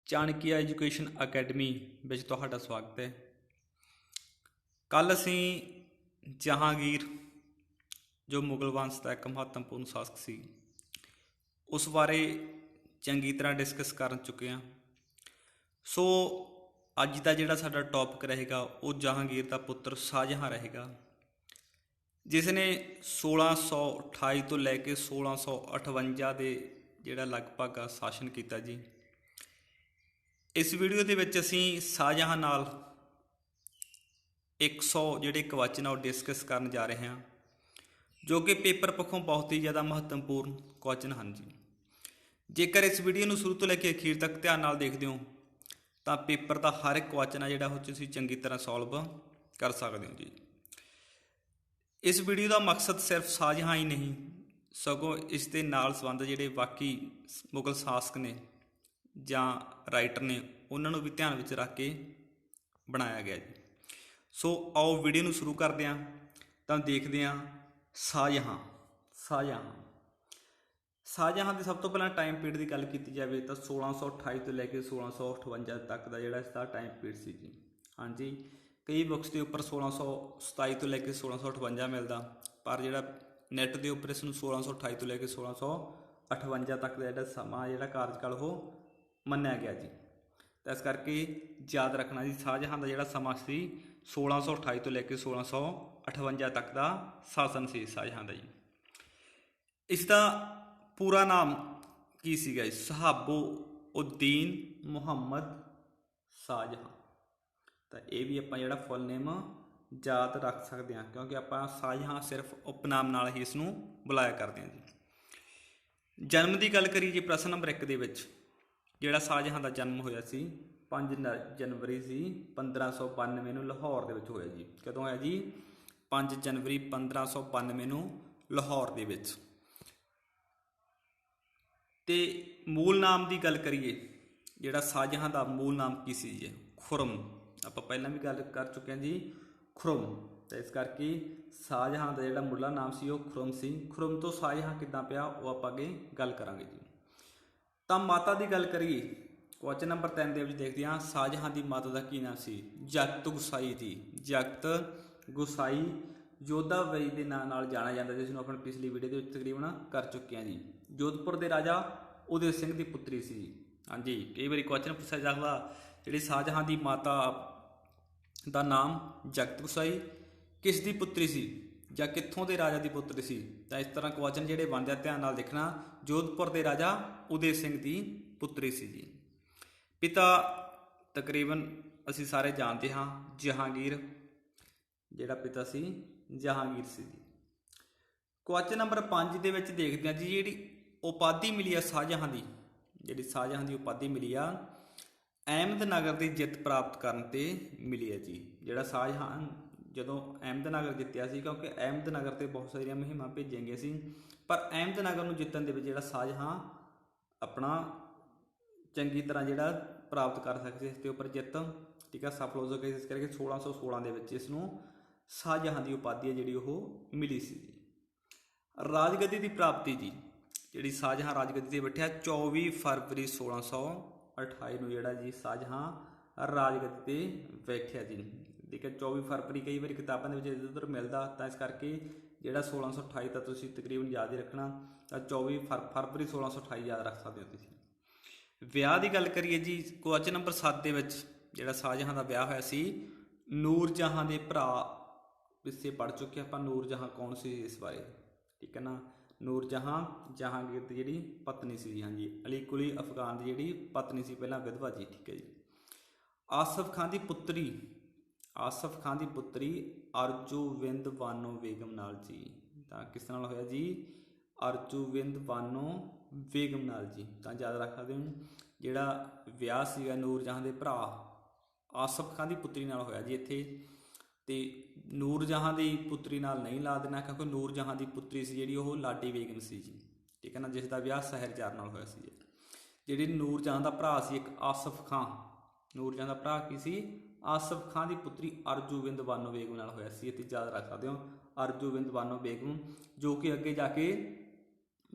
Chanakya education academy ਵਿੱਚ ਤੁਹਾਡਾ ਸਵਾਗਤ ਹੈ। ਕੱਲ੍ਹ ਅਸੀਂ ਜਹਾਂਗੀਰ ਜੋ ਮੁਗਲ ਵੰਸ਼ ਦਾ ਇੱਕ ਮਹੱਤਵਪੂਰਨ ਸ਼ਾਸਕ ਸੀ ਉਸ ਬਾਰੇ ਚੰਗੀ ਤਰ੍ਹਾਂ ਡਿਸਕਸ ਕਰ ਚੁੱਕੇ ਹਾਂ। ਸੋ ਅੱਜ ਦਾ ਜਿਹੜਾ ਸਾਡਾ ਟੌਪਿਕ ਰਹੇਗਾ ਉਹ ਜਹਾਂਗੀਰ ਦਾ ਪੁੱਤਰ ਸ਼ਾਹਜਹਾਂ ਰਹੇਗਾ, ਜਿਸ ਨੇ 1628 ਤੋਂ ਲੈ ਕੇ 1658 ਦੇ ਜਿਹੜਾ ਲਗਭਗ ਸ਼ਾਸਨ ਕੀਤਾ ਜੀ। ਇਸ ਵੀਡੀਓ ਦੇ ਵਿੱਚ ਅਸੀਂ ਸ਼ਾਹਜਹਾਂ ਨਾਲ 100 ਜਿਹੜੇ ਕੁਐਸਚਨ ਆ ਉਹ ਡਿਸਕਸ ਕਰਨ ਜਾ ਰਹੇ ਹਾਂ, ਜੋ ਕਿ ਪੇਪਰ ਪੱਖੋਂ ਬਹੁਤ ਹੀ ਜ਼ਿਆਦਾ ਮਹੱਤਵਪੂਰਨ ਕੁਐਸਚਨ ਹਨ ਜੀ। ਜੇਕਰ ਇਸ ਵੀਡੀਓ ਨੂੰ ਸ਼ੁਰੂ ਤੋਂ ਲੈ ਕੇ ਅਖੀਰ ਤੱਕ ਧਿਆਨ ਨਾਲ ਦੇਖਦੇ ਹੋ ਤਾਂ ਪੇਪਰ ਦਾ ਹਰ ਇੱਕ ਕੁਐਸਚਨ ਆ ਜਿਹੜਾ ਉਹ ਤੁਸੀਂ ਚੰਗੀ ਤਰ੍ਹਾਂ ਸੋਲਵ ਕਰ ਸਕਦੇ ਹੋ ਜੀ। ਇਸ ਵੀਡੀਓ ਦਾ ਮਕਸਦ ਸਿਰਫ ਸ਼ਾਹਜਹਾਂ ਹੀ ਨਹੀਂ, ਸਗੋਂ ਇਸ ਦੇ ਨਾਲ ਸੰਬੰਧ ਜਿਹੜੇ ਬਾਕੀ ਮੁਗਲ ਸ਼ਾਸਕ ਨੇ ਜਾਂ ਰਾਈਟਰ ਨੇ ਉਹਨਾਂ ਨੂੰ ਵੀ ਧਿਆਨ ਵਿੱਚ ਰੱਖ ਕੇ ਬਣਾਇਆ ਗਿਆ ਜੀ। ਸੋ ਆਓ ਵੀਡੀਓ ਨੂੰ ਸ਼ੁਰੂ ਕਰਦੇ ਹਾਂ ਤਾਂ ਦੇਖਦੇ ਹਾਂ ਸ਼ਾਹਜਹਾਂ ਦੀ ਸਭ ਤੋਂ ਪਹਿਲਾਂ ਟਾਈਮ ਪੀਰੀਅਡ ਦੀ ਗੱਲ ਕੀਤੀ ਜਾਵੇ ਤਾਂ 1628 ਤੋਂ ਲੈ ਕੇ 1658 ਤੱਕ ਦਾ ਜਿਹੜਾ ਇਸ ਦਾ ਟਾਈਮ ਪੀਰੀਅਡ ਸੀ ਜੀ। ਹਾਂਜੀ, ਕਈ ਬੁੱਕਸ ਦੇ ਉੱਪਰ 1627 ਤੋਂ ਲੈ ਕੇ 1658 ਮਿਲਦਾ, ਪਰ ਜਿਹੜਾ ਨੈੱਟ ਦੇ ਉੱਪਰ ਇਸ ਨੂੰ 1628 ਤੋਂ ਲੈ ਕੇ 1658 ਤੱਕ ਦਾ ਜਿਹੜਾ ਸਮਾਂ ਜਿਹੜਾ ਕਾਰਜਕਾਲ ਉਹ ਮੰਨਿਆ ਗਿਆ ਜੀ। ਤਾਂ ਇਸ ਕਰਕੇ ਯਾਦ ਰੱਖਣਾ ਜੀ, ਸ਼ਾਹਜਹਾਂ ਦਾ ਜਿਹੜਾ ਸਮਾਂ ਸੀ 1628 ਤੋਂ ਲੈ ਕੇ 1658 ਤੱਕ ਦਾ ਸ਼ਾਸਨ ਸੀ ਸ਼ਾਹਜਹਾਂ ਦਾ ਜੀ। ਇਸ ਦਾ ਪੂਰਾ ਨਾਮ ਕੀ ਸੀਗਾ ਜੀ? ਸ਼ਹਾਬੁੱਦੀਨ ਮੁਹੰਮਦ ਸ਼ਾਹਜਹਾਂ। ਤਾਂ ਇਹ ਵੀ ਆਪਾਂ ਜਿਹੜਾ ਫੁੱਲ ਨੇਮ ਯਾਦ ਰੱਖ ਸਕਦੇ ਹਾਂ, ਕਿਉਂਕਿ ਆਪਾਂ ਸ਼ਾਹਜਹਾਂ ਸਿਰਫ ਉਪਨਾਮ ਨਾਲ ਹੀ ਇਸ ਨੂੰ ਬੁਲਾਇਆ ਕਰਦੇ ਹਾਂ ਜੀ। ਜਨਮ ਦੀ ਗੱਲ ਕਰੀਏ ਜੀ, ਪ੍ਰਸ਼ਨ ਨੰਬਰ 1 ਦੇ ਵਿੱਚ ਜਿਹੜਾ ਸ਼ਾਹਜਹਾਂ ਦਾ ਜਨਮ ਹੋਇਆ ਸੀ 5 ਜਨਵਰੀ ਸੀ 1592 ਨੂੰ ਲਾਹੌਰ ਦੇ ਵਿੱਚ ਹੋਇਆ ਜੀ। ਕਦੋਂ ਹੋਇਆ ਜੀ? 5 ਜਨਵਰੀ 1592 ਨੂੰ ਲਾਹੌਰ ਦੇ ਵਿੱਚ। ਤੇ ਮੂਲ ਨਾਮ ਦੀ ਗੱਲ ਕਰੀਏ, ਜਿਹੜਾ ਸ਼ਾਹਜਹਾਂ ਦਾ ਮੂਲ ਨਾਮ ਕੀ ਸੀ ਜੀ? ਖੁਰਮ। ਆਪਾਂ ਪਹਿਲਾਂ ਵੀ ਗੱਲ ਕਰ ਚੁੱਕੇ ਹਾਂ ਜੀ, ਖੁਰਮ। ਤਾਂ ਇਸ ਕਰਕੇ ਸ਼ਾਹਜਹਾਂ ਦਾ ਜਿਹੜਾ ਮੁੱਢਲਾ ਨਾਮ ਸੀ ਉਹ ਖੁਰਮ ਸੀ। ਖੁਰਮ ਤੋਂ ਸ਼ਾਹਜਹਾਂ ਕਿੱਦਾਂ ਪਿਆ ਉਹ ਆਪਾਂ ਅੱਗੇ ਗੱਲ ਕਰਾਂਗੇ ਜੀ। ਤਾਂ ਮਾਤਾ ਦੀ ਗੱਲ ਕਰੀਏ, ਕੁਐਸਚਨ ਨੰਬਰ 3 ਦੇ ਵਿੱਚ ਦੇਖਦੇ ਹਾਂ ਸ਼ਾਹਜਹਾਂ ਦੀ ਮਾਤਾ ਦਾ ਕੀ ਨਾਮ ਸੀ? ਜਗਤ ਗੁਸਾਈ ਦੀ। ਜਗਤ ਗੁਸਾਈ ਜੋਧਾਬਾਈ ਦੇ ਨਾਂ ਨਾਲ ਜਾਣਿਆ ਜਾਂਦਾ, ਜਿਸ ਨੂੰ ਆਪਾਂ ਪਿਛਲੀ ਵੀਡੀਓ ਦੇ ਵਿੱਚ ਤਕਰੀਬਨ ਕਰ ਚੁੱਕੇ ਹਾਂ ਜੀ। ਜੋਧਪੁਰ ਦੇ ਰਾਜਾ ਉਦੈ ਸਿੰਘ ਦੀ ਪੁੱਤਰੀ ਸੀ। ਹਾਂਜੀ, ਕਈ ਵਾਰੀ ਕੁਐਸਚਨ ਪੁੱਛਿਆ ਜਾਂਦਾ ਜਿਹੜੀ ਸ਼ਾਹਜਹਾਂ ਦੀ ਮਾਤਾ ਦਾ ਨਾਮ ਜਗਤ ਗੁਸਾਈ ਕਿਸ ਦੀ ਪੁੱਤਰੀ ਸੀ ਜਾਂ ਕਿੱਥੋਂ ਦੇ ਰਾਜਾ ਦੀ ਪੁੱਤਰੀ ਸੀ? ਤਾਂ ਇਸ ਤਰ੍ਹਾਂ ਕੁਐਸਚਨ ਜਿਹੜੇ ਬਣਦੇ ਆ ਧਿਆਨ ਨਾਲ ਦੇਖਣਾ। ਜੋਧਪੁਰ ਦੇ ਰਾਜਾ ਉਦੈ ਸਿੰਘ ਦੀ ਪੁੱਤਰੀ ਸੀ ਜੀ। ਪਿਤਾ ਤਕਰੀਬਨ ਅਸੀਂ ਸਾਰੇ ਜਾਣਦੇ ਹਾਂ, ਜਹਾਂਗੀਰ। ਜਿਹੜਾ ਪਿਤਾ ਸੀ ਜਹਾਂਗੀਰ ਸੀ ਜੀ। ਕੁਐਸਚਨ ਨੰਬਰ 5 ਦੇ ਵਿੱਚ ਦੇਖਦੇ ਹਾਂ ਜੀ, ਜਿਹੜੀ ਉਪਾਧੀ ਮਿਲੀ ਆ ਸ਼ਾਹਜਹਾਂ ਦੀ, ਜਿਹੜੀ ਸ਼ਾਹਜਹਾਂ ਦੀ ਉਪਾਧੀ ਮਿਲੀ ਆ ਅਹਿਮਦਨਗਰ ਦੀ ਜਿੱਤ ਪ੍ਰਾਪਤ ਕਰਨ ਤੇ ਮਿਲੀ ਹੈ ਜੀ। ਜਿਹੜਾ ਸ਼ਾਹਜਹਾਂ ਜਦੋਂ ਅਹਿਮਦਨਗਰ ਜਿੱਤਿਆ ਸੀ, ਕਿਉਂਕਿ ਅਹਿਮਦਨਗਰ ਤੇ ਬਹੁਤ ਸਾਰੀਆਂ ਮੁਹਿੰਮਾਂ ਭੇਜੀਆਂ ਗਈਆਂ ਸੀ, ਪਰ ਅਹਿਮਦਨਗਰ ਨੂੰ ਜਿੱਤਣ ਦੇ ਵਿੱਚ ਜਿਹੜਾ ਸ਼ਾਹਜਹਾਂ ਆਪਣਾ ਚੰਗੀ ਤਰ੍ਹਾਂ ਜਿਹੜਾ ਪ੍ਰਾਪਤ ਕਰ ਸਕਦੇ ਇਸ ਦੇ ਉੱਪਰ ਜਿੱਤ, ਠੀਕ ਆ, ਸਫਲ ਹੋ ਸਕੇ। ਇਸ ਕਰਕੇ 1616 ਦੇ ਵਿੱਚ ਇਸ ਨੂੰ ਸ਼ਾਹਜਹਾਂ ਦੀ ਉਪਾਧੀ ਹੈ ਜਿਹੜੀ ਉਹ ਮਿਲੀ ਸੀ ਜੀ। ਰਾਜਗੱਦੀ ਦੀ ਪ੍ਰਾਪਤੀ ਜੀ, ਜਿਹੜੀ ਸ਼ਾਹਜਹਾਂ ਰਾਜਗੱਦੀ ਤੇ ਬੈਠਿਆ 24 ਫਰਵਰੀ 1628 ਨੂੰ ਜਿਹੜਾ ਜੀ ਸ਼ਾਹਜਹਾਂ ਰਾਜਗੱਦੀ ਤੇ ਬੈਠਿਆ ਜੀ। ਠੀਕ ਹੈ, 24 ਫਰਵਰੀ ਕਈ ਵਾਰੀ ਕਿਤਾਬਾਂ ਦੇ ਵਿੱਚ ਇੱਧਰ ਉੱਧਰ ਮਿਲਦਾ, ਤਾਂ ਇਸ ਕਰਕੇ ਜਿਹੜਾ 1628 ਤਾਂ ਤੁਸੀਂ ਤਕਰੀਬਨ ਯਾਦ ਹੀ ਰੱਖਣਾ, ਤਾਂ 24 ਫਰਵਰੀ 1628 ਯਾਦ ਰੱਖ ਸਕਦੇ ਹੋ ਤੁਸੀਂ। ਵਿਆਹ ਦੀ ਗੱਲ ਕਰੀਏ ਜੀ, ਕੁਐਸਚਨ ਨੰਬਰ 7 ਦੇ ਵਿੱਚ ਜਿਹੜਾ ਸ਼ਾਹਜਹਾਂ ਦਾ ਵਿਆਹ ਹੋਇਆ ਸੀ ਨੂਰਜਹਾਂ ਦੇ ਭਰਾ। ਪਿੱਛੇ ਪੜ੍ਹ ਚੁੱਕੇ ਆਪਾਂ ਨੂਰਜਹਾਂ ਕੌਣ ਸੀ ਇਸ ਬਾਰੇ, ਠੀਕ ਹੈ ਨਾ। ਨੂਰਜਹਾਂ ਜਹਾਂਗੀਰ ਦੀ ਜਿਹੜੀ ਪਤਨੀ ਸੀ। ਹਾਂਜੀ, ਅਲੀ ਕੁਲੀ ਅਫਗਾਨ ਦੀ ਜਿਹੜੀ ਪਤਨੀ ਸੀ, ਪਹਿਲਾਂ ਵਿਧਵਾ ਜੀ। ਠੀਕ ਹੈ ਜੀ। ਆਸਫ ਖਾਂ ਦੀ ਪੁੱਤਰੀ ਅਰਜੁਵਿੰਦ ਬਾਨੋ ਬੇਗਮ ਨਾਲ ਜੀ। ਤਾਂ ਕਿਸ ਨਾਲ ਹੋਇਆ ਜੀ? ਅਰਜੁਵਿੰਦ ਬਾਨੋ ਬੇਗਮ ਨਾਲ ਜੀ। ਤਾਂ ਯਾਦ ਰੱਖ ਸਕਦੇ ਹੋ, ਜਿਹੜਾ ਵਿਆਹ ਸੀਗਾ ਨੂਰਜਹਾਂ ਦੇ ਭਰਾ ਆਸਫ ਖਾਂ ਦੀ ਪੁੱਤਰੀ ਨਾਲ ਹੋਇਆ ਜੀ ਇੱਥੇ। ਤੇ ਨੂਰਜਹਾਂ ਦੀ ਪੁੱਤਰੀ ਨਾਲ ਨਹੀਂ ਲਾ ਦੇਣਾ, ਕਿਉਂਕਿ ਨੂਰਜਹਾਂ ਦੀ ਪੁੱਤਰੀ ਸੀ ਜਿਹੜੀ ਉਹ ਲਾਡੀ ਬੇਗਮ ਸੀ ਜੀ। ਠੀਕ ਹੈ ਨਾ, ਜਿਸ ਦਾ ਵਿਆਹ ਸ਼ਹਿਰਜ਼ਾਰ ਨਾਲ ਹੋਇਆ ਸੀ। ਜਿਹੜੀ ਨੂਰਜਹਾਂ ਦਾ ਭਰਾ ਸੀ ਇੱਕ ਆਸਫ ਖਾਂ, ਨੂਰਜਹਾਂ ਦਾ ਭਰਾ ਕੀ ਸੀ? ਆਸਫ ਖਾਂ ਦੀ ਪੁੱਤਰੀ ਅਰਜੁਵਿੰਦ ਬਾਨੋ ਬੇਗਮ ਨਾਲ ਹੋਇਆ ਸੀ। ਇੱਥੇ ਯਾਦ ਰੱਖ ਸਕਦੇ ਹੋ, ਅਰਜੁਵਿੰਦ ਬਾਨੋ ਬੇਗਮ, ਜੋ ਕਿ ਅੱਗੇ ਜਾ ਕੇ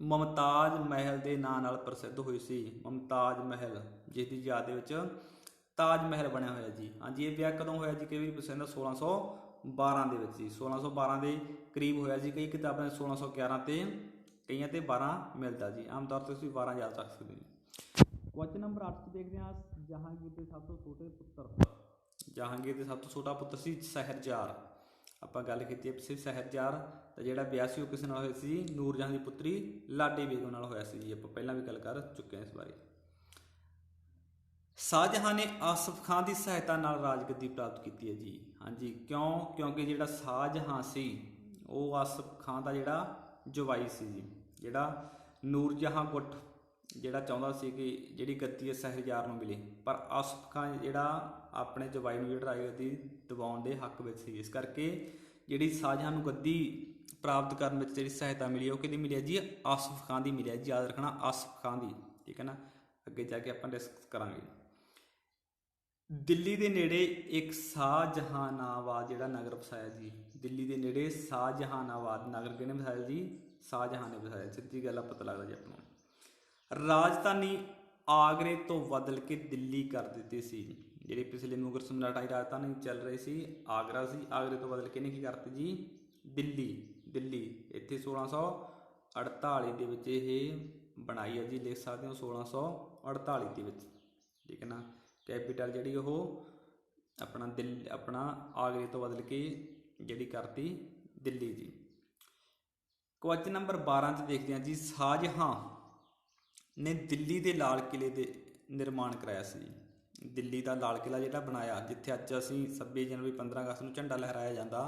ਮੁਮਤਾਜ਼ ਮਹਿਲ ਦੇ ਨਾਂ ਨਾਲ ਪ੍ਰਸਿੱਧ ਹੋਈ ਸੀ। ਮੁਮਤਾਜ਼ ਮਹਿਲ, ਜਿਸ ਦੀ ਯਾਦ ਦੇ ਵਿੱਚ ਤਾਜ ਮਹਿਲ ਬਣਿਆ ਹੋਇਆ ਜੀ। ਹਾਂਜੀ, ਇਹ ਵਿਆਹ ਕਦੋਂ ਹੋਇਆ ਜੀ? ਕਈ ਵਾਰੀ ਪੁੱਛਿਆ ਜਾਂਦਾ 1612 ਦੇ ਵਿੱਚ ਜੀ, 1612 ਦੇ ਕਰੀਬ ਹੋਇਆ ਜੀ। ਕਈ ਕਿਤਾਬਾਂ 1611 ਤੇ ਕਈਆਂ ਤੇ 12 ਮਿਲਦਾ ਜੀ। ਆਮ ਤੌਰ 'ਤੇ ਤੁਸੀਂ 12 ਯਾਦ ਰੱਖ ਸਕਦੇ ਹੋ। ਕੁਐਸਚਨ ਨੰਬਰ 8 'ਚ ਦੇਖਦੇ ਹਾਂ, ਜਹਾਂਗੀਰ ਦੇ ਸਭ ਤੋਂ ਛੋਟੇ ਪੁੱਤਰ। ਜਹਾਂਗੀਰ ਦੇ ਸਭ ਤੋਂ ਛੋਟਾ ਪੁੱਤਰ ਸੀ ਸ਼ਹਿਰਜ਼ਾਰ। ਆਪਾਂ ਗੱਲ ਕੀਤੀ ਹੈ ਪਿੱਛੇ ਸ਼ਹਿਰਜ਼ਾਰ ਤਾਂ ਜਿਹੜਾ ਵਿਆਹ ਸੀ ਉਹ ਕਿਸ ਨਾਲ ਹੋਇਆ ਸੀ? ਨੂਰਜਹਾਂ ਦੀ ਪੁੱਤਰੀ ਲਾਡੀ ਬੇਗਮ ਨਾਲ ਹੋਇਆ ਸੀ ਜੀ। ਆਪਾਂ ਪਹਿਲਾਂ ਵੀ ਗੱਲ ਕਰ ਚੁੱਕੇ ਹਾਂ ਇਸ ਬਾਰੇ। ਸ਼ਾਹਜਹਾਂ ਨੇ ਆਸਫ ਖਾਨ ਦੀ ਸਹਾਇਤਾ ਨਾਲ ਰਾਜਗੱਦੀ ਪ੍ਰਾਪਤ ਕੀਤੀ ਹੈ ਜੀ। ਹਾਂਜੀ, ਕਿਉਂ? ਕਿਉਂਕਿ ਜਿਹੜਾ ਸ਼ਾਹਜਹਾਂ ਸੀ ਉਹ ਆਸਫ ਖਾਨ ਦਾ ਜਿਹੜਾ ਜਵਾਈ ਸੀ ਜੀ। ਜਿਹੜਾ ਨੂਰਜਹਾਂ ਗੁੱਟ ਜਿਹੜਾ ਚਾਹੁੰਦਾ ਸੀ ਕਿ ਜਿਹੜੀ ਗੱਦੀ ਹੈ ਸ਼ਹਿਰਜ਼ਾਰ ਨੂੰ ਮਿਲੇ, ਪਰ ਆਸਫ ਖਾਨ ਜਿਹੜਾ ਆਪਣੇ ਜਵਾਈ ਨੂੰ ਜਿਹੜਾ ਰਾਜਗੱਦੀ ਦਿਵਾਉਣ ਦੇ ਹੱਕ ਵਿੱਚ ਸੀ। ਇਸ ਕਰਕੇ ਜਿਹੜੀ ਸ਼ਾਹਜਹਾਂ ਨੂੰ ਗੱਦੀ ਪ੍ਰਾਪਤ ਕਰਨ ਵਿੱਚ ਜਿਹੜੀ ਸਹਾਇਤਾ ਮਿਲੀ ਉਹ ਕਿਹਦੀ ਮਿਲੀ ਹੈ ਜੀ? ਆਸਫ ਖਾਨ ਦੀ ਮਿਲੀ ਹੈ ਜੀ। ਯਾਦ ਰੱਖਣਾ, ਆਸਫ ਖਾਨ ਦੀ, ਠੀਕ ਹੈ ਨਾ। ਅੱਗੇ ਜਾ ਕੇ ਆਪਾਂ ਡਿਸਕਸ ਕਰਾਂਗੇ। ਦਿੱਲੀ ਦੇ ਨੇੜੇ ਇੱਕ ਸ਼ਾਹਜਹਾਨਾਬਾਦ ਜਿਹੜਾ ਨਗਰ ਵਸਾਇਆ ਜੀ। ਦਿੱਲੀ ਦੇ ਨੇੜੇ ਸ਼ਾਹਜਹਾਨਾਬਾਦ ਨਗਰ ਕਿਹਨੇ ਵਸਾਇਆ ਜੀ? ਸ਼ਾਹਜਹਾਂ ਨੇ ਵਸਾਇਆ। ਸਿੱਧੀ ਗੱਲ ਆ, ਪਤਾ ਲੱਗਦਾ ਜੀ ਆਪਾਂ ਨੂੰ। ਰਾਜਧਾਨੀ ਆਗਰੇ ਤੋਂ ਬਦਲ ਕੇ ਦਿੱਲੀ ਕਰ ਦਿੱਤੀ ਸੀ। ਜਿਹੜੀ ਪਿਛਲੇ ਮੁਗਲ ਸਮਰਾਟਾਂ ਦੀ ਰਾਜਧਾਨੀ ਚੱਲ ਰਹੀ ਸੀ ਆਗਰਾ ਸੀ, ਆਗਰੇ ਤੋਂ ਬਦਲ ਕੇ ਇਹਨੇ ਕੀ ਕਰਤੀ ਜੀ? ਦਿੱਲੀ। ਦਿੱਲੀ ਇੱਥੇ 1648 ਦੇ ਵਿੱਚ ਇਹ ਬਣਾਈ ਹੈ ਜੀ। ਲਿਖ ਸਕਦੇ ਹੋ 1648 ਦੇ ਵਿੱਚ, ਠੀਕ ਹੈ ਨਾ। ਕੈਪੀਟਲ ਜਿਹੜੀ ਉਹ ਆਪਣਾ ਆਗਰੇ ਤੋਂ ਬਦਲ ਕੇ ਜਿਹੜੀ ਕਰਤੀ ਦਿੱਲੀ ਜੀ। ਕੁਐਸਚਨ ਨੰਬਰ 12 'ਚ ਦੇਖਦੇ ਹਾਂ ਜੀ, ਸ਼ਾਹਜਹਾਂ ਨੇ ਦਿੱਲੀ ਦੇ ਲਾਲ ਕਿਲੇ ਦੇ ਨਿਰਮਾਣ ਕਰਾਇਆ ਸੀ। ਦਿੱਲੀ ਦਾ ਲਾਲ ਕਿਲਾ ਜਿਹੜਾ ਬਣਾਇਆ, ਜਿੱਥੇ ਅੱਜ ਅਸੀਂ 26 ਜਨਵਰੀ 15 ਅਗਸਤ ਨੂੰ ਝੰਡਾ ਲਹਿਰਾਇਆ ਜਾਂਦਾ,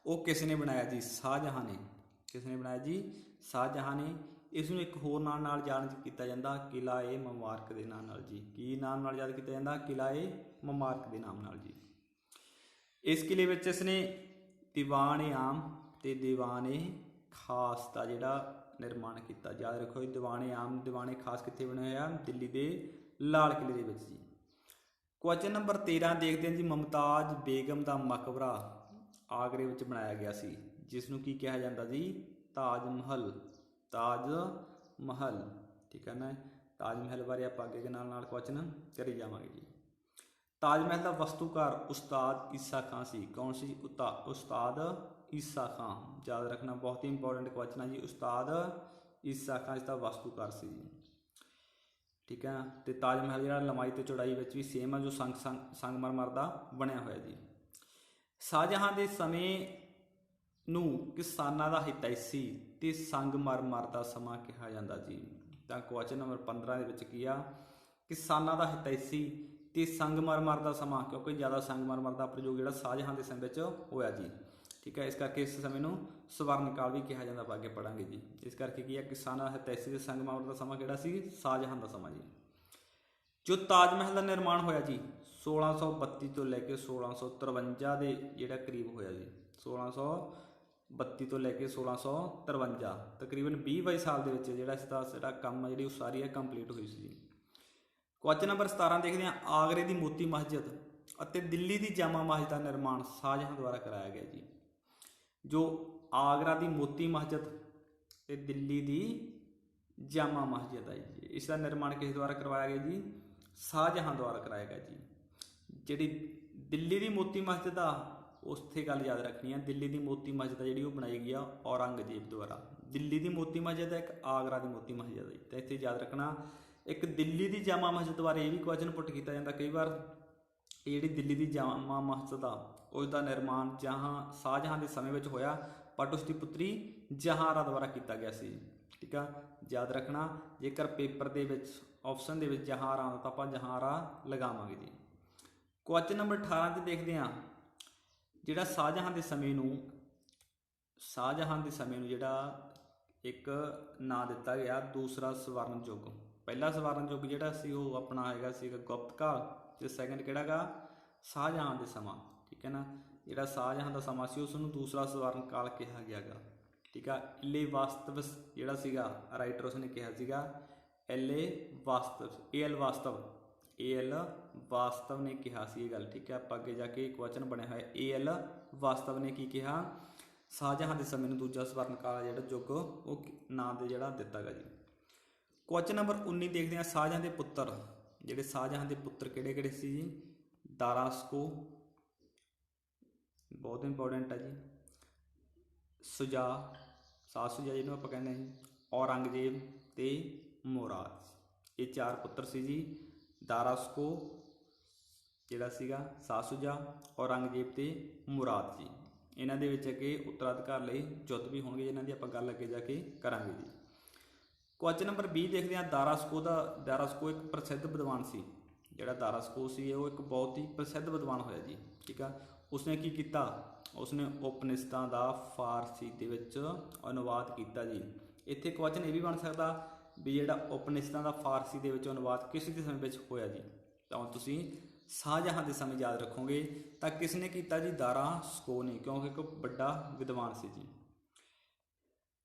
ਉਹ ਕਿਸ ਨੇ ਬਣਾਇਆ ਜੀ? ਸ਼ਾਹਜਹਾਂ ਨੇ। ਕਿਸ ਨੇ ਬਣਾਇਆ ਜੀ? ਸ਼ਾਹਜਹਾਂ ਨੇ। ਇਸ ਨੂੰ ਇੱਕ ਹੋਰ ਨਾਂ ਨਾਲ ਯਾਦ ਕੀਤਾ ਜਾਂਦਾ, ਕਿਲ੍ਹਾ-ਏ ਮੁਬਾਰਕ ਦੇ ਨਾਮ ਨਾਲ ਜੀ। ਕੀ ਨਾਮ ਨਾਲ ਯਾਦ ਕੀਤਾ ਜਾਂਦਾ? ਕਿਲ੍ਹਾ-ਏ ਮੁਬਾਰਕ ਦੇ ਨਾਮ ਨਾਲ ਜੀ। ਇਸ ਕਿਲ੍ਹੇ ਵਿੱਚ ਇਸਨੇ ਦੀਵਾਨ-ਏ-ਆਮ ਤੇ ਦੀਵਾਨ-ਏ-ਖਾਸ ਦਾ ਜਿਹੜਾ ਨਿਰਮਾਣ ਕੀਤਾ। ਯਾਦ ਰੱਖੋ, ਦੀਵਾਨ-ਏ-ਆਮ ਦੀਵਾਨ-ਏ-ਖਾਸ ਕਿੱਥੇ ਬਣੇ ਹੋਏ ਆ? ਦਿੱਲੀ ਦੇ ਲਾਲ ਕਿਲ੍ਹੇ ਦੇ ਵਿੱਚ ਜੀ। ਕੁਐਸਚਨ ਨੰਬਰ 13 ਦੇਖਦੇ ਹਾਂ ਜੀ, ਮੁਮਤਾਜ਼ ਬੇਗਮ ਦਾ ਮਕਬਰਾ ਆਗਰੇ ਵਿੱਚ ਬਣਾਇਆ ਗਿਆ ਸੀ, ਜਿਸ ਨੂੰ ਕੀ ਕਿਹਾ ਜਾਂਦਾ ਜੀ? ਤਾਜ ਮਹਲ। ਤਾਜ ਮਹਲ, ਠੀਕ ਹੈ ਨਾ। ਤਾਜ ਮਹਿਲ ਬਾਰੇ ਆਪਾਂ ਅੱਗੇ ਦੇ ਨਾਲ ਕੁਐਸਚਨ ਕਰੀ ਜਾਵਾਂਗੇ ਜੀ। ਤਾਜ ਮਹਿਲ ਦਾ ਵਸਤੂਕਾਰ ਉਸਤਾਦ ਈਸਾ ਖਾਂ ਸੀ। ਕੌਣ ਸੀ? ਉਸਤਾਦ ਈਸਾ ਖਾਂ। ਯਾਦ ਰੱਖਣਾ, ਬਹੁਤ ਹੀ ਇੰਪੋਰਟੈਂਟ ਕੁਐਸਚਨ ਹੈ ਜੀ। ਉਸਤਾਦ ਈਸਾ ਖਾਂ ਇਸ ਦਾ ਵਸਤੂਕਾਰ ਸੀ ਜੀ, ਠੀਕ ਹੈ। ਤੇ ਤਾਜ ਮਹਿਲ ਜਿਹੜਾ ਲੰਬਾਈ ਤੇ ਚੌੜਾਈ ਵਿੱਚ ਵੀ ਸੇਮ ਹੈ, ਜੋ ਸੰਗਮਰਮਰ ਦਾ ਬਣਿਆ ਹੋਇਆ ਜੀ। ਸ਼ਾਹਜਹਾਂ ਦੇ ਸਮੇਂ ਨੂੰ ਕਿਸਾਨਾਂ ਦਾ ਹਿਤੈਸ਼ੀ ਤੇ ਸੰਗਮਰਮਰ ਦਾ ਸਮਾਂ ਕਿਹਾ ਜਾਂਦਾ ਜੀ। ਤਾਂ ਕੁਐਸਚਨ ਨੰਬਰ 15 ਦੇ ਵਿੱਚ ਕੀ ਆ? ਕਿਸਾਨਾਂ ਦਾ ਹਿਤੈਸ਼ੀ ਤੇ ਸੰਗਮਰਮਰ ਦਾ ਸਮਾਂ, ਕਿਉਂਕਿ ਜ਼ਿਆਦਾ ਸੰਗਮਰਮਰ ਦਾ ਪ੍ਰਯੋਗ ਜਿਹੜਾ ਸ਼ਾਹਜਹਾਂ ਦੇ ਸਮੇਂ ਵਿੱਚ ਹੋਇਆ ਜੀ, ਠੀਕ ਹੈ। ਇਸ ਕਰਕੇ ਇਸ ਸਮੇਂ ਨੂੰ ਸਵਰਨ ਕਾਲ ਵੀ ਕਿਹਾ ਜਾਂਦਾ, ਆਪਾਂ ਅੱਗੇ ਪੜਾਂਗੇ ਜੀ। ਇਸ ਕਰਕੇ ਕੀ ਹੈ? ਕਿਸਾਨਾਂ ਦਾ ਹਿਤੈਸ਼ੀ ਤੇ ਸੰਗਮਰਮਰ ਦਾ ਸਮਾਂ ਕਿਹੜਾ ਸੀ? ਸ਼ਾਹਜਹਾਂ ਦਾ ਸਮਾਂ ਜੀ। ਜੋ ਤਾਜ ਮਹਿਲ ਦਾ ਨਿਰਮਾਣ ਹੋਇਆ ਜੀ 1632 ਤੋਂ ਲੈ ਕੇ 1653 ਦੇ ਜਿਹੜਾ ਕਰੀਬ ਹੋਇਆ ਜੀ। 1632 ਤੋਂ ਲੈ ਕੇ 1653 ਤਕਰੀਬਨ 20-22 ਸਾਲ ਦੇ ਵਿੱਚ ਜਿਹੜਾ ਇਸ ਦਾ ਜਿਹੜਾ ਕੰਮ ਜਿਹੜੀ ਉਸਾਰੀ ਹੈ ਕੰਪਲੀਟ ਹੋਈ ਸੀ ਜੀ। ਕੁਐਸਚਨ ਨੰਬਰ 17 ਦੇਖਦੇ ਹਾਂ, ਆਗਰੇ ਦੀ ਮੋਤੀ ਮਸਜਿਦ ਅਤੇ ਦਿੱਲੀ ਦੀ ਜਾਮਾ ਮਸਜਿਦ ਦਾ ਨਿਰਮਾਣ ਸ਼ਾਹਜਹਾਂ ਦੁਆਰਾ ਕਰਾਇਆ ਗਿਆ ਜੀ। ਜੋ ਆਗਰਾ ਦੀ ਮੋਤੀ ਮਸਜਿਦ ਤੇ ਦਿੱਲੀ ਦੀ ਜਾਮਾ ਮਸਜਿਦ ਹੈ ਜੀ, ਇਸ ਦਾ ਨਿਰਮਾਣ ਕਿਸ ਦੁਆਰਾ ਕਰਵਾਇਆ ਗਿਆ ਜੀ? ਸ਼ਾਹਜਹਾਂ ਦੁਆਰਾ ਕਰਾਇਆ ਗਿਆ ਜੀ। ਜਿਹੜੀ ਦਿੱਲੀ ਦੀ ਮੋਤੀ ਮਸਜਿਦ ਆ, ਉੱਥੇ ਗੱਲ ਯਾਦ ਰੱਖਣੀ ਆ, ਦਿੱਲੀ ਦੀ ਮੋਤੀ ਮਸਜਿਦ ਆ ਜਿਹੜੀ ਉਹ ਬਣਾਈ ਗਈ ਆ ਔਰੰਗਜ਼ੇਬ ਦੁਆਰਾ। ਦਿੱਲੀ ਦੀ ਮੋਤੀ ਮਸਜਿਦ ਹੈ, ਇੱਕ ਆਗਰਾ ਦੀ ਮੋਤੀ ਮਸਜਿਦ ਹੈ। ਤਾਂ ਇੱਥੇ ਯਾਦ ਰੱਖਣਾ, ਇੱਕ ਦਿੱਲੀ ਦੀ ਜਾਮਾ ਮਸਜਿਦ ਬਾਰੇ ਇਹ ਵੀ ਕੁਐਸਚਨ ਪੁੱਟ ਕੀਤਾ ਜਾਂਦਾ ਕਈ ਵਾਰ। ਇਹ ਜਿਹੜੀ ਦਿੱਲੀ ਦੀ ਜਾਮਾ ਮਸਜਿਦ ਆ ਉਸ ਦਾ ਨਿਰਮਾਣ ਸ਼ਾਹਜਹਾਂ ਦੇ ਸਮੇਂ ਵਿੱਚ ਹੋਇਆ, ਬਟ ਉਸ ਦੀ ਪੁੱਤਰੀ ਜਹਾਂਆਰਾ ਦੁਆਰਾ ਕੀਤਾ ਗਿਆ ਸੀ, ਠੀਕ ਆ। ਯਾਦ ਰੱਖਣਾ, ਜੇਕਰ ਪੇਪਰ ਦੇ ਵਿੱਚ ਆਪਸ਼ਨ ਦੇ ਵਿੱਚ ਜਹਾਂਆਰਾ ਆਉਂਦਾ ਤਾਂ ਆਪਾਂ ਜਹਾਂਆਰਾ ਲਗਾਵਾਂਗੇ ਜੀ। ਕੁਐਸਚਨ ਨੰਬਰ 18 ਤੇ ਦੇਖਦੇ ਹਾਂ, ਜਿਹੜਾ ਸ਼ਾਹਜਹਾਂ ਦੇ ਸਮੇਂ ਨੂੰ ਜਿਹੜਾ ਇੱਕ ਨਾਂ ਦਿੱਤਾ ਗਿਆ ਦੂਸਰਾ ਸਵਰਨ ਯੁੱਗ। ਪਹਿਲਾ ਸਵਰਨ ਯੁੱਗ ਜਿਹੜਾ ਸੀ ਉਹ ਆਪਣਾ ਹੈਗਾ ਸੀਗਾ ਗੁਪਤ ਕਾਲ, ਤੇ ਸੈਕੰਡ ਕਿਹੜਾ ਗਾ? ਸ਼ਾਹਜਹਾਂ ਦੇ ਸਮਾਂ, ਠੀਕ ਹੈ ਨਾ। ਜਿਹੜਾ ਸ਼ਾਹਜਹਾਂ ਦਾ ਸਮਾਂ ਸੀ ਉਸ ਨੂੰ ਦੂਸਰਾ ਸਵਰਨ ਕਾਲ ਕਿਹਾ ਗਿਆ ਗਾ, ਠੀਕ ਆ। ਐਲ ਵਾਸਤਵ ਜਿਹੜਾ ਸੀਗਾ ਰਾਈਟਰ ਉਸਨੇ ਕਿਹਾ ਸੀਗਾ ਐਲ ਵਾਸਤਵ ਨੇ ਕਿਹਾ ਸੀ ਇਹ ਗੱਲ, ਠੀਕ ਹੈ। ਆਪਾਂ ਅੱਗੇ ਜਾ ਕੇ ਕੁਐਸਚਨ ਬਣਿਆ ਹੋਇਆ ਐਲ ਵਾਸਤਵ ਨੇ ਕੀ ਕਿਹਾ? ਸ਼ਾਹਜਹਾਂ ਦੇ ਸਮੇਂ ਨੂੰ ਦੂਜਾ ਸਵਰਨ ਕਾਲ ਜਿਹੜਾ ਯੁੱਗ ਉਹ ਨਾਂ ਦੇ ਜਿਹੜਾ ਦਿੱਤਾ ਗਾ ਜੀ। ਕੁਐਸਚਨ ਨੰਬਰ 19 ਦੇਖਦੇ ਹਾਂ, ਸ਼ਾਹਜਹਾਂ ਦੇ ਪੁੱਤਰ ਜਿਹੜੇ ਸ਼ਾਹਜਹਾਂ ਦੇ ਪੁੱਤਰ ਕਿਹੜੇ ਕਿਹੜੇ ਸੀ ਜੀ? ਦਾਰਾਸ਼ਕੋ ਬਹੁਤ ਇੰਪੋਰਟੈਂਟ ਹੈ ਜੀ, ਸ਼ੁਜਾ ਸ਼ਾਹ ਸ਼ੁਜਾ ਜਿਹਨੂੰ ਆਪਾਂ ਕਹਿੰਦੇ ਹਾਂ ਜੀ, ਔਰੰਗਜ਼ੇਬ ਤੇ ਮੁਰਾਦ, ਇਹ 4 ਪੁੱਤਰ ਸੀ ਜੀ। ਦਾਰਾਸ਼ਕੋ ਜਿਹੜਾ ਸੀਗਾ, ਸ਼ਾਹ ਸ਼ੁਜਾ, ਔਰੰਗਜ਼ੇਬ ਤੇ ਮੁਰਾਦ ਜੀ। ਇਹਨਾਂ ਦੇ ਵਿੱਚ ਅੱਗੇ ਉੱਤਰਾਧਿਕਾਰ ਲਈ ਯੁੱਧ ਵੀ ਹੋਣਗੇ, ਜਿਨ੍ਹਾਂ ਦੀ ਆਪਾਂ ਗੱਲ ਅੱਗੇ ਜਾ ਕੇ ਕਰਾਂਗੇ ਜੀ। ਕੁਐਸਚਨ ਨੰਬਰ 20 ਦੇਖਦੇ ਹਾਂ, ਦਾਰਾਸ਼ਕੋ ਇੱਕ ਪ੍ਰਸਿੱਧ ਵਿਦਵਾਨ ਸੀ। ਜਿਹੜਾ ਦਾਰਾਸ਼ਕੋ ਸੀ ਉਹ ਇੱਕ ਬਹੁਤ ਹੀ ਪ੍ਰਸਿੱਧ ਵਿਦਵਾਨ ਹੋਇਆ ਜੀ, ਠੀਕ ਆ। ਉਸਨੇ ਕੀ ਕੀਤਾ? ਉਸਨੇ ਉਪਨਿਸ਼ਦਾਂ ਦਾ ਫਾਰਸੀ ਦੇ ਵਿੱਚ ਅਨੁਵਾਦ ਕੀਤਾ ਜੀ। ਇੱਥੇ ਕੁਐਸਚਨ ਇਹ ਵੀ ਬਣ ਸਕਦਾ ਵੀ ਜਿਹੜਾ ਉਪਨਿਸ਼ਦਾਂ ਦਾ ਫਾਰਸੀ ਦੇ ਵਿੱਚ ਅਨੁਵਾਦ ਕਿਸ ਦੇ ਸਮੇਂ ਵਿੱਚ ਹੋਇਆ ਜੀ? ਤਾਂ ਤੁਸੀਂ ਸ਼ਾਹਜਹਾਂ ਦੇ ਸਮੇਂ ਯਾਦ ਰੱਖੋਗੇ ਤਾਂ ਕਿਸ ਨੇ ਕੀਤਾ ਜੀ? ਦਾਰਾਸ਼ਕੋ ਨੇ, ਕਿਉਂਕਿ ਇੱਕ ਵੱਡਾ ਵਿਦਵਾਨ ਸੀ ਜੀ।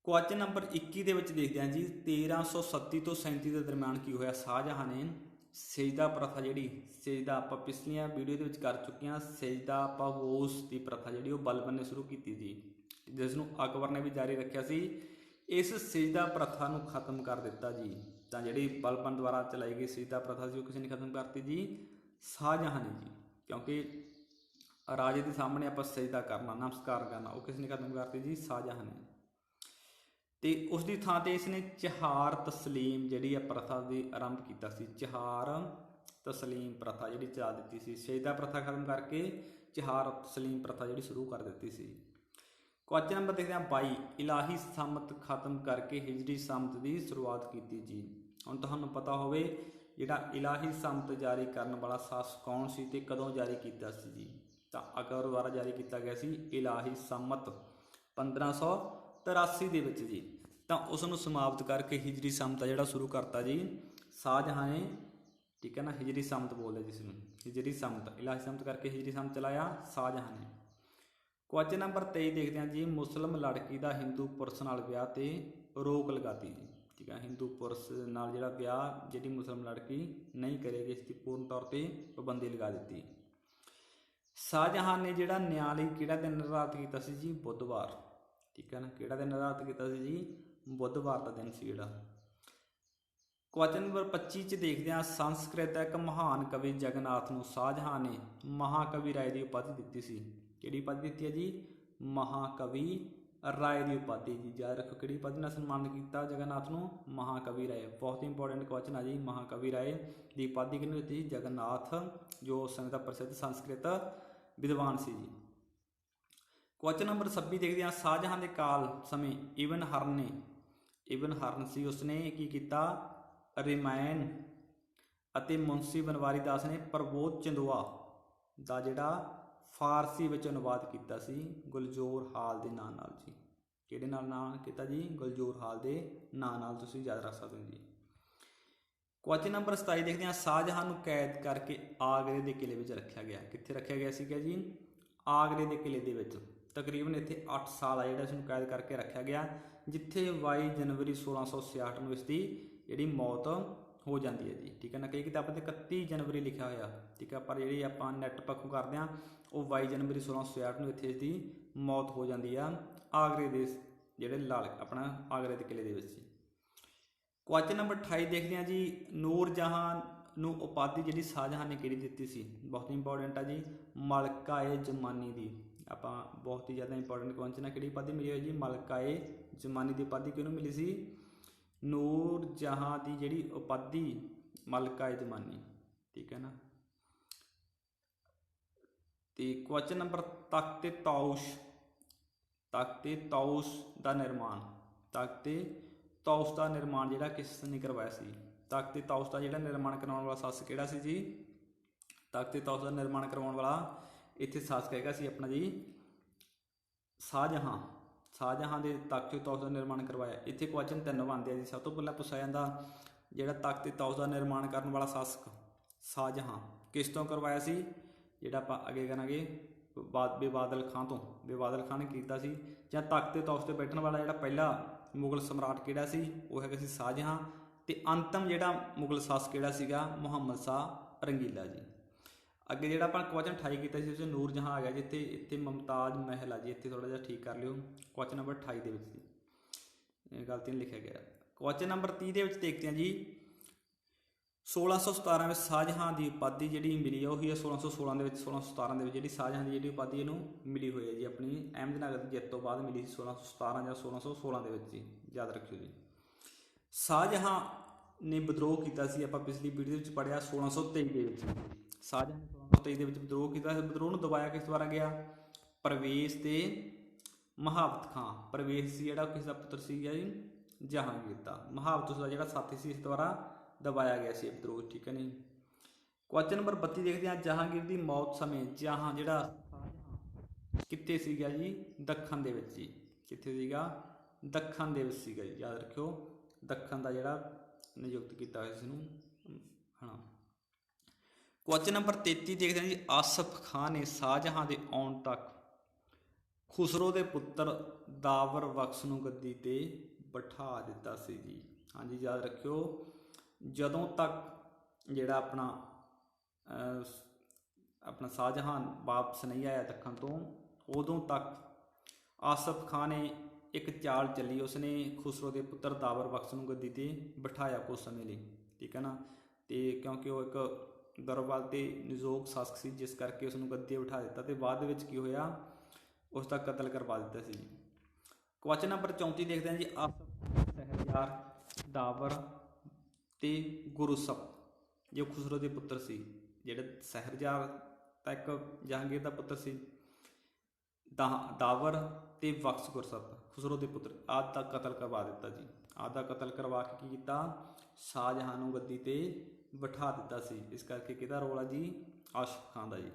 ਕੁਐਸਚਨ ਨੰਬਰ 21 ਦੇ ਵਿੱਚ ਦੇਖਦੇ ਹਾਂ ਜੀ, 1337 ਤੋਂ 37 ਦੇ ਦਰਮਿਆਨ ਕੀ ਹੋਇਆ? ਸ਼ਾਹਜਹਾਂ ਨੇ ਸਜਦਾ ਪ੍ਰਥਾ ਜਿਹੜੀ, ਸਜਦਾ ਆਪਾਂ ਪਿਛਲੀਆਂ ਵੀਡੀਓ ਦੇ ਵਿੱਚ ਕਰ ਚੁੱਕੇ ਹਾਂ, ਸਜਦਾ ਪਾਵੋਸ ਦੀ ਪ੍ਰਥਾ ਜਿਹੜੀ ਉਹ ਬਲਬਨ ਨੇ ਸ਼ੁਰੂ ਕੀਤੀ ਸੀ, ਜਿਸ ਨੂੰ ਅਕਬਰ ਨੇ ਵੀ ਜਾਰੀ ਰੱਖਿਆ ਸੀ। ਇਸ ਸਜਦਾ ਪ੍ਰਥਾ ਨੂੰ ਖਤਮ ਕਰ ਦਿੱਤਾ ਜੀ। ਤਾਂ ਜਿਹੜੀ ਬਲਬਨ ਦੁਆਰਾ ਚਲਾਈ ਗਈ ਸਜਦਾ ਪ੍ਰਥਾ ਸੀ ਉਹ ਕਿਸੇ ਨੇ ਖਤਮ ਕਰਤੀ ਜੀ? ਸ਼ਾਹਜਹਾਂ ਨੇ ਜੀ, ਕਿਉਂਕਿ ਰਾਜੇ ਦੇ ਸਾਹਮਣੇ ਆਪਾਂ ਸਜਦਾ ਕਰਨਾ, ਨਮਸਕਾਰ ਕਰਨਾ, ਉਹ ਕਿਸ ਨੇ ਖਤਮ ਕਰਤੀ ਜੀ? ਸ਼ਾਹਜਹਾਂ ਨੇ। ਤੇ ਉਸ ਦੀ ਥਾਂ ਤੇ ਇਸਨੇ ਚਹਾਰ ਤਸਲੀਮ ਜਿਹੜੀ ਆ ਪ੍ਰਥਾ ਦੀ ਆਰੰਭ ਕੀਤਾ ਸੀ। ਚਹਾਰ ਤਸਲੀਮ ਪ੍ਰਥਾ ਜਿਹੜੀ ਚਲਾ ਦਿੱਤੀ ਸੀ, ਸਜਦਾ ਪ੍ਰਥਾ ਖਤਮ ਕਰਕੇ ਚਹਾਰ ਤਸਲੀਮ ਪ੍ਰਥਾ ਜਿਹੜੀ ਸ਼ੁਰੂ ਕਰ ਦਿੱਤੀ ਸੀ। ਕੁਐਸਚਨ ਨੰਬਰ ਦੇਖਦੇ ਹਾਂ 22, ਇਲਾਹੀ ਸੰਮਤ ਖਤਮ ਕਰਕੇ ਹਿਜਰੀ ਸੰਮਤ ਦੀ ਸ਼ੁਰੂਆਤ ਕੀਤੀ ਜੀ। ਹੁਣ ਤੁਹਾਨੂੰ ਪਤਾ ਹੋਵੇ ਜਿਹੜਾ ਇਲਾਹੀ ਸੰਮਤ ਜਾਰੀ ਕਰਨ ਵਾਲਾ ਸ਼ਾਸਕ ਕੌਣ ਸੀ ਤੇ ਕਦੋਂ ਜਾਰੀ ਕੀਤਾ ਸੀ ਜੀ? ਤਾਂ ਅਕਬਰ ਦੁਆਰਾ ਜਾਰੀ ਕੀਤਾ ਗਿਆ ਸੀ ਇਲਾਹੀ ਸੰਮਤ 1583 ਦੇ ਵਿੱਚ ਜੀ। ਤਾਂ ਉਸ ਨੂੰ ਸਮਾਪਤ ਕਰਕੇ ਹਿਜਰੀ ਸੰਮਤ ਜਿਹੜਾ ਸ਼ੁਰੂ ਕਰਤਾ ਜੀ ਸ਼ਾਹਜਹਾਂ ਨੇ, ਠੀਕ ਹੈ ਨਾ। ਹਿਜਰੀ ਸੰਮਤ ਬੋਲਦੇ ਜਿਸ ਨੂੰ, ਹਿਜਰੀ ਸੰਮਤ, ਇਲਾਹੀ ਸੰਮਤ ਕਰਕੇ ਹਿਜਰੀ ਸੰਮਤ ਚਲਾਇਆ ਸ਼ਾਹਜਹਾਂ ਨੇ। ਕੁਐਸਚਨ ਨੰਬਰ 23 ਦੇਖਦੇ ਹਾਂ ਜੀ, ਮੁਸਲਿਮ ਲੜਕੀ ਦਾ ਹਿੰਦੂ ਪੁਰਸ਼ ਨਾਲ ਵਿਆਹ ਤੇ ਰੋਕ ਲਗਾਤੀ ਜੀ, ਠੀਕ ਹੈ। ਹਿੰਦੂ ਪੁਰਸ਼ ਨਾਲ ਜਿਹੜਾ ਵਿਆਹ ਜਿਹੜੀ ਮੁਸਲਿਮ ਲੜਕੀ ਨਹੀਂ ਕਰੇਗੀ, ਇਸ ਦੀ ਪੂਰਨ ਤੌਰ ਤੇ ਪਾਬੰਦੀ ਲਗਾ ਦਿੱਤੀ। ਸ਼ਾਹਜਹਾਂ ਨੇ ਜਿਹੜਾ ਨਿਆਂ ਲਈ ਕਿਹੜਾ ਦਿਨ ਨਿਰਧਾਰਿਤ ਕੀਤਾ ਸੀ ਜੀ? ਬੁੱਧਵਾਰ, ਠੀਕ ਹੈ ਨਾ। ਕਿਹੜਾ ਦਿਨ ਨਿਰਧਾਰਿਤ ਕੀਤਾ ਸੀ ਜੀ? ਬੁੱਧਵਾਰ ਦਾ ਦਿਨ ਸੀ ਜਿਹੜਾ। ਕੁਐਸਚਨ ਨੰਬਰ 25 ਚ ਦੇਖਦੇ ਹਾਂ, ਸੰਸਕ੍ਰਿਤ ਦਾ ਇੱਕ ਮਹਾਨ ਕਵੀ ਜਗਨਨਾਥ ਨੂੰ ਸ਼ਾਹਜਹਾਂ ਨੇ ਮਹਾਕਵੀ ਰਾਏ ਦੀ ਉਪਾਧੀ ਦਿੱਤੀ ਸੀ। ਕਿਹੜੀ ਉਪਾਧੀ ਦਿੱਤੀ ਹੈ ਜੀ? ਮਹਾਕਵੀ ਰਾਏ ਦੀ ਉਪਾਧੀ ਜੀ। ਯਾਦ ਰੱਖੋ ਕਿਹੜੀ ਉਪਾਧੀ ਨਾਲ ਸਨਮਾਨਿਤ ਕੀਤਾ ਜਗਨਨਾਥ ਨੂੰ? ਮਹਾਕਵੀ ਰਾਏ। ਬਹੁਤ ਇੰਪੋਰਟੈਂਟ ਕੁਐਸਚਨ ਆ ਜੀ। ਮਹਾਕਵੀ ਰਾਏ ਦੀ ਉਪਾਧੀ ਕਿਹਨੂੰ ਦਿੱਤੀ? ਜਗਨਨਾਥ, ਜੋ ਉਸ ਸਮੇਂ ਦਾ ਪ੍ਰਸਿੱਧ ਸੰਸਕ੍ਰਿਤ ਵਿਦਵਾਨ ਸੀ ਜੀ। ਕੁਐਸਚਨ ਨੰਬਰ 26 ਦੇਖਦੇ ਹਾਂ, ਸ਼ਾਹਜਹਾਂ ਦੇ ਕਾਲ ਸਮੇਂ ਇਬਨ ਹਰਨ ਸੀ, ਉਸਨੇ ਕੀ ਕੀਤਾ? ਰਾਮਾਇਣ ਅਤੇ ਮੁਨਸ਼ੀ ਬਨਵਾਰੀ ਦਾਸ ਨੇ ਪ੍ਰਬੋਧ ਚੰਦੋਆ ਦਾ ਜਿਹੜਾ ਫਾਰਸੀ ਵਿੱਚ ਅਨੁਵਾਦ ਕੀਤਾ ਸੀ ਗੁਲਜ਼ੋਰ ਹਾਲ ਦੇ ਨਾਂ ਨਾਲ ਜੀ। ਕਿਹੜੇ ਨਾਲ ਕੀਤਾ ਜੀ? ਗੁਲਜ਼ੋਰ ਹਾਲ ਦੇ ਨਾਂ ਨਾਲ, ਤੁਸੀਂ ਯਾਦ ਰੱਖ ਸਕਦੇ ਹੋ ਜੀ। ਕੁਐਸਚਨ ਨੰਬਰ 27 ਦੇਖਦੇ ਹਾਂ, ਸ਼ਾਹਜਹਾਂ ਨੂੰ ਕੈਦ ਕਰਕੇ ਆਗਰੇ ਦੇ ਕਿਲੇ ਵਿੱਚ ਰੱਖਿਆ ਗਿਆ। ਕਿੱਥੇ ਰੱਖਿਆ ਗਿਆ ਸੀਗਾ ਜੀ? ਆਗਰੇ ਦੇ ਕਿਲੇ ਦੇ ਵਿੱਚ। ਤਕਰੀਬਨ ਇੱਥੇ 8 ਸਾਲ ਆ ਜਿਹੜਾ ਇਸ ਨੂੰ ਕੈਦ ਕਰਕੇ ਰੱਖਿਆ ਗਿਆ, ਜਿੱਥੇ 22 ਜਨਵਰੀ 1666 ਨੂੰ ਇਸ ਦੀ ਜਿਹੜੀ ਮੌਤ ਹੋ ਜਾਂਦੀ ਹੈ ਜੀ, ਠੀਕ ਹੈ ਨਾ। ਕਈ ਕਿਤਾਬਾਂ ਤੇ 31 ਜਨਵਰੀ ਲਿਖਿਆ ਹੋਇਆ, ਠੀਕ ਹੈ, ਪਰ ਜਿਹੜੀ ਆਪਾਂ ਨੈੱਟ ਪੱਖੋਂ ਕਰਦੇ ਹਾਂ ਉਹ 22 ਜਨਵਰੀ 1666 ਨੂੰ ਇੱਥੇ ਇਸ ਦੀ ਮੌਤ ਹੋ ਜਾਂਦੀ ਆ ਆਗਰੇ ਦੇ ਜਿਹੜੇ ਆਪਣਾ ਆਗਰੇ ਦੇ ਕਿਲੇ ਦੇ ਵਿੱਚ ਜੀ। ਕੁਐਸਚਨ ਨੰਬਰ 28 ਦੇਖਦੇ ਹਾਂ ਜੀ, ਨੂਰਜਹਾਂ ਨੂੰ ਉਪਾਧੀ ਜਿਹੜੀ ਸ਼ਾਹਜਹਾਂ ਨੇ ਕਿਹੜੀ ਦਿੱਤੀ ਸੀ? ਬਹੁਤ ਇੰਪੋਰਟੈਂਟ ਆ ਜੀ, ਮਲਕਾ-ਏ ਜ਼ਮਾਨੀ ਦੀ। ਆਪਾਂ ਬਹੁਤ ਹੀ ਜ਼ਿਆਦਾ ਇੰਪੋਰਟੈਂਟ ਕੁਐਸਚਨ ਆ। ਕਿਹੜੀ ਉਪਾਧੀ ਮਿਲੀ ਹੋਈ ਜੀ? ਮਲਕਾ-ਏ ਜ਼ਮਾਨੀ ਦੀ ਉਪਾਧੀ ਕਿਹਨੂੰ ਮਿਲੀ ਸੀ? ਨੂਰਜਹਾਂ ਦੀ ਜਿਹੜੀ ਉਪਾਧੀ ਮਲਕਾ-ਏ ਜ਼ਮਾਨੀ, ਠੀਕ ਹੈ ਨਾ। ਤੇ ਕੁਐਸਚਨ ਨੰਬਰ ਤਖਤ-ਏ ਤਾਊਸ ਦਾ ਨਿਰਮਾਣ ਜਿਹੜਾ ਕਿਸ ਨੇ ਕਰਵਾਇਆ ਸੀ? ਤਖਤ-ਏ ਤਾਊਸ ਦਾ ਜਿਹੜਾ ਨਿਰਮਾਣ ਕਰਵਾਉਣ ਵਾਲਾ ਸ਼ਾਸਕ ਕਿਹੜਾ ਸੀ ਜੀ? ਤਖਤ-ਏ ਤਾਊਸ ਦਾ ਨਿਰਮਾਣ ਕਰਵਾਉਣ ਵਾਲਾ ਇੱਥੇ ਸ਼ਾਸਕ ਹੈਗਾ ਸੀ ਆਪਣਾ ਜੀ ਸ਼ਾਹਜਹਾਂ ਦੇ ਤਖਤ-ਏ ਤਾਊਸ ਦਾ ਨਿਰਮਾਣ ਕਰਵਾਇਆ। ਇੱਥੇ ਕੁਐਸਚਨ 3 ਬਣਦੇ ਆ ਜੀ। ਸਭ ਤੋਂ ਪਹਿਲਾਂ ਪੁੱਛਿਆ ਜਾਂਦਾ ਜਿਹੜਾ ਤਖਤ-ਏ ਤਾਊਸ ਦਾ ਨਿਰਮਾਣ ਕਰਨ ਵਾਲਾ ਸ਼ਾਸਕ ਸ਼ਾਹਜਹਾਂ ਕਿਸ ਤੋਂ ਕਰਵਾਇਆ ਸੀ? ਜਿਹੜਾ ਆਪਾਂ ਅੱਗੇ ਕਰਾਂਗੇ ਬੇਬਾਦਲ ਖਾਂ ਨੇ ਕੀਤਾ ਸੀ। ਜਾਂ ਤਖਤ-ਏ ਤਾਊਸ ਤੇ ਬੈਠਣ ਵਾਲਾ ਜਿਹੜਾ ਪਹਿਲਾ ਮੁਗਲ ਸਮਰਾਟ ਕਿਹੜਾ ਸੀ? ਉਹ ਹੈਗਾ ਸੀ ਸ਼ਾਹਜਹਾਂ। ਤੇ ਅੰਤਮ ਜਿਹੜਾ ਮੁਗਲ ਸ਼ਾਸਕ ਕਿਹੜਾ ਸੀਗਾ? ਮੁਹੰਮਦ ਸ਼ਾਹ ਰੰਗੀਲਾ ਜੀ। ਅੱਗੇ ਜਿਹੜਾ ਆਪਾਂ ਕੁਐਸਚਨ 28 ਕੀਤਾ ਸੀ ਉਸ 'ਚ ਨੂਰ ਜਹਾਂ ਆ ਗਿਆ ਜੀ। ਇੱਥੇ ਮੁਮਤਾਜ਼ ਮਹਿਲ ਆ ਜੀ, ਇੱਥੇ ਥੋੜ੍ਹਾ ਜਿਹਾ ਠੀਕ ਕਰ ਲਿਓ। ਕੁਐਸਚਨ ਨੰਬਰ 28 ਦੇ ਵਿੱਚ ਜੀ ਇਹ ਗਲਤੀ ਨਹੀਂ ਲਿਖਿਆ ਗਿਆ। ਕੁਐਸਚਨ ਨੰਬਰ 30 ਦੇ ਵਿੱਚ ਦੇਖਦੇ ਹਾਂ ਜੀ 1617 ਵਿੱਚ ਸ਼ਾਹਜਹਾਂ ਦੀ ਉਪਾਧੀ ਜਿਹੜੀ ਮਿਲੀ ਆ ਉਹੀ ਹੈ 1616 ਦੇ ਵਿੱਚ 1617 ਦੇ ਵਿੱਚ ਜਿਹੜੀ ਸ਼ਾਹਜਹਾਂ ਦੀ ਜਿਹੜੀ ਉਪਾਧੀ ਇਹਨੂੰ ਮਿਲੀ ਹੋਈ ਹੈ ਜੀ, ਆਪਣੀ ਅਹਿਮਦਨਗਰ ਦੀ ਜਿੱਤ ਤੋਂ ਬਾਅਦ ਮਿਲੀ ਸੀ 1617 ਜਾਂ 1616 ਦੇ ਵਿੱਚ ਜੀ, ਯਾਦ ਰੱਖਿਓ ਜੀ। ਸ਼ਾਹਜਹਾਂ ਨੇ ਵਿਦਰੋਹ ਕੀਤਾ ਸੀ, ਆਪਾਂ ਪਿਛਲੀ ਵੀਡੀਓ ਵਿੱਚ ਪੜ੍ਹਿਆ 1623 ਦੇ ਵਿੱਚ। ਸ਼ਾਹਜਹਾਂ ਨੇ 1623 ਦੇ ਵਿੱਚ ਵਿਦਰੋਹ ਕੀਤਾ ਸੀ। ਵਿਦਰੋਹ ਨੂੰ ਦਬਾਇਆ ਕਿਸ ਦੁਆਰਾ ਗਿਆ? ਪਰਵੇਜ਼ ਤੇ ਮਹਾਬਤ ਖਾਂ। ਪਰਵੇਜ਼ ਸੀ ਜਿਹੜਾ ਕਿਸ ਦਾ ਪੁੱਤਰ ਸੀਗਾ ਜੀ? ਜਹਾਂਗੀਰ ਦਾ। ਮਹਾਬਤ ਉਸਦਾ ਜਿਹੜਾ ਸਾਥੀ ਸੀ, ਇਸ ਦੁਆਰਾ ਦਬਾਇਆ ਗਿਆ ਸੀ ਵਿਦਰੋਹ, ਠੀਕ ਹੈ ਨਹੀਂ। ਕੁਐਸਚਨ ਨੰਬਰ 32 ਦੇਖਦੇ ਹਾਂ ਜਹਾਂਗੀਰ ਦੀ ਮੌਤ ਸਮੇਂ ਜਿਹੜਾ ਕਿੱਥੇ ਸੀਗਾ ਜੀ? ਦੱਖਣ ਦੇ ਵਿੱਚ ਜੀ। ਕਿੱਥੇ ਸੀਗਾ? ਦੱਖਣ ਦੇ ਵਿੱਚ ਸੀਗਾ ਜੀ, ਯਾਦ ਰੱਖਿਓ। ਦੱਖਣ ਦਾ ਜਿਹੜਾ ਨਿਯੁਕਤ ਕੀਤਾ ਹੋਇਆ ਸੀ ਇਸਨੂੰ, ਹਾਂ। ਕੁਐਸਚਨ ਨੰਬਰ 33 ਦੇਖਦੇ ਹਾਂ ਜੀ ਆਸਫ ਖਾਨ ਨੇ ਸ਼ਾਹਜਹਾਂ ਦੇ ਆਉਣ ਤੱਕ ਖੁਸਰੋ ਦੇ ਪੁੱਤਰ ਦਾਵਰ ਬਖਸ਼ ਨੂੰ ਗੱਦੀ ਤੇ ਬਿਠਾ ਦਿੱਤਾ ਸੀ ਜੀ। ਹਾਂਜੀ, ਯਾਦ ਰੱਖਿਓ। ਜਦੋਂ ਤੱਕ ਜਿਹੜਾ ਆਪਣਾ ਸ਼ਾਹਜਹਾਂ ਵਾਪਸ ਨਹੀਂ ਆਇਆ ਦੱਖਣ ਤੋਂ, ਉਦੋਂ ਤੱਕ ਆਸਫ ਖਾਨ ਨੇ ਇੱਕ ਚਾਲ ਚੱਲੀ। ਉਸਨੇ ਖੁਸਰੋ ਦੇ ਪੁੱਤਰ ਦਾਵਰ ਬਖਸ਼ ਨੂੰ ਗੱਦੀ ਤੇ ਬਿਠਾਇਆ ਕੁਝ ਸਮੇਂ ਲਈ, ਠੀਕ ਹੈ ਨਾ। ਤੇ ਕਿਉਂਕਿ ਉਹ ਇੱਕ ਦਰਬਾਰ ਤੇ ਨਿਯੋਗ ਸ਼ਾਸਕ ਸੀ, ਜਿਸ ਕਰਕੇ ਉਸਨੂੰ ਗੱਦੀ 'ਤੇ ਬਿਠਾ ਦਿੱਤਾ ਤੇ ਬਾਅਦ ਦੇ ਵਿੱਚ ਕੀ ਹੋਇਆ? ਉਸ ਦਾ ਕਤਲ ਕਰਵਾ ਦਿੱਤਾ ਸੀ। ਕੁਐਸਚਨ ਨੰਬਰ 34 ਦੇਖਦੇ ਹਾਂ ਜੀ ਆਸਫ, ਸ਼ਹਿਰਯਾਰ, ਦਾਵਰ ਤੇ ਗੁਰਸਪ ਜੋ ਖੁਸਰੋ ਦੇ ਪੁੱਤਰ ਸੀ। ਜਿਹੜੇ ਸ਼ਹਿਰਯਾਰ ਤਾਂ ਇੱਕ ਜਹਾਂਗੀਰ ਦਾ ਪੁੱਤਰ ਸੀ, ਦਾਵਰ ਤੇ ਬਖਸ਼ ਗੁਰਸਪ ਖੁਸਰੋ ਦੇ ਪੁੱਤਰ, ਆਦਿ ਦਾ ਕਤਲ ਕਰਵਾ ਦਿੱਤਾ ਜੀ। ਆਦਿ ਦਾ ਕਤਲ ਕਰਵਾ ਕੇ ਕੀ ਕੀਤਾ? ਸ਼ਾਹਜਹਾਂ ਨੂੰ ਗੱਦੀ ਤੇ ਬਿਠਾ ਦਿੱਤਾ ਸੀ। ਇਸ ਕਰਕੇ ਕਿਹਦਾ ਰੋਲ ਆ ਜੀ? ਆਸਫ ਖਾਨ ਦਾ ਜੀ।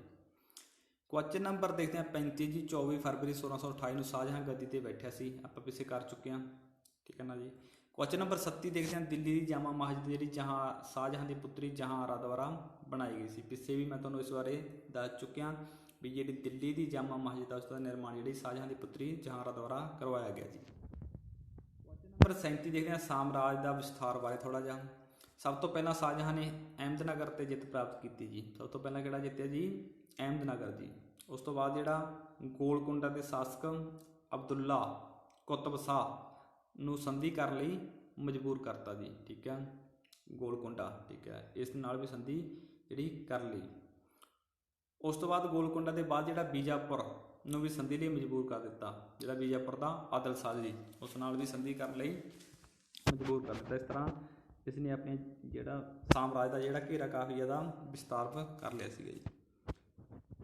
ਕੁਐਸਚਨ ਨੰਬਰ ਦੇਖਦੇ ਹਾਂ 35 ਜੀ 24 ਫਰਵਰੀ 1628 ਨੂੰ ਸ਼ਾਹਜਹਾਂ ਗੱਦੀ ਤੇ ਬੈਠਿਆ ਸੀ, ਆਪਾਂ ਪਿੱਛੇ ਕਰ ਚੁੱਕੇ ਹਾਂ, ਠੀਕ ਹੈ ਨਾ ਜੀ। ਕੁਐਸਚਨ ਨੰਬਰ 37 ਦੇਖਦੇ ਹਾਂ ਦਿੱਲੀ ਦੀ ਜਾਮਾ ਮਸਜਿਦ ਜਿਹੜੀ ਸ਼ਾਹਜਹਾਂ ਦੀ ਪੁੱਤਰੀ ਜਹਾਂਆਰਾ ਦੁਆਰਾ ਬਣਾਈ ਗਈ ਸੀ। ਪਿੱਛੇ ਵੀ ਮੈਂ ਤੁਹਾਨੂੰ ਇਸ ਬਾਰੇ ਦੱਸ ਚੁੱਕਿਆ ਵੀ ਜਿਹੜੀ ਦਿੱਲੀ ਦੀ ਜਾਮਾ ਮਸਜਿਦ ਆ ਉਸ ਦਾ ਨਿਰਮਾਣ ਜਿਹੜੀ ਸ਼ਾਹਜਹਾਂ ਦੀ ਪੁੱਤਰੀ ਜਹਾਂਆਰਾ ਦੁਆਰਾ ਕਰਵਾਇਆ ਗਿਆ ਜੀ। ਕੁਐਸਚਨ ਨੰਬਰ 37 ਦੇਖਦੇ ਹਾਂ ਸਾਮਰਾਜ ਦਾ ਵਿਸਥਾਰ ਬਾਰੇ ਥੋੜ੍ਹਾ ਜਿਹਾ। ਸਭ ਤੋਂ ਪਹਿਲਾਂ ਸ਼ਾਹਜਹਾਂ ਨੇ ਅਹਿਮਦਨਗਰ ਤੇ ਜਿੱਤ ਪ੍ਰਾਪਤ ਕੀਤੀ ਜੀ। ਸਭ ਤੋਂ ਪਹਿਲਾਂ ਕਿਹੜਾ ਜਿੱਤਿਆ ਜੀ? ਅਹਿਮਦਨਗਰ ਜੀ। ਉਸ ਤੋਂ ਬਾਅਦ ਜਿਹੜਾ ਗੋਲਕੁੰਡਾ ਦੇ ਸ਼ਾਸਕ ਅਬਦੁੱਲਾ ਕੁਤਬ ਸ਼ਾਹ ਨੂੰ ਸੰਧੀ ਕਰਨ ਲਈ ਮਜਬੂਰ ਕਰਤਾ ਜੀ, ਠੀਕ ਹੈ। ਗੋਲਕੁੰਡਾ, ਠੀਕ ਹੈ, ਇਸ ਨਾਲ ਵੀ ਸੰਧੀ ਜਿਹੜੀ ਕਰ ਲਈ। ਉਸ ਤੋਂ ਬਾਅਦ ਗੋਲਕੁੰਡਾ ਦੇ ਬਾਅਦ ਜਿਹੜਾ ਬੀਜਾਪੁਰ ਨੂੰ ਵੀ ਸੰਧੀ ਲਈ ਮਜਬੂਰ ਕਰ ਦਿੱਤਾ। ਜਿਹੜਾ ਬੀਜਾਪੁਰ ਦਾ ਆਦਲ ਸ਼ਾਹ ਜੀ, ਉਸ ਨਾਲ ਵੀ ਸੰਧੀ ਕਰਨ ਲਈ ਮਜਬੂਰ ਕਰ ਦਿੱਤਾ। ਇਸ ਤਰ੍ਹਾਂ ਇਸ ਨੇ ਆਪਣੇ ਜਿਹੜਾ ਸਾਮਰਾਜ ਦਾ ਜਿਹੜਾ ਘੇਰਾ ਕਾਫੀ ਜ਼ਿਆਦਾ ਵਿਸਤਾਰ ਕਰ ਲਿਆ ਸੀਗਾ ਜੀ।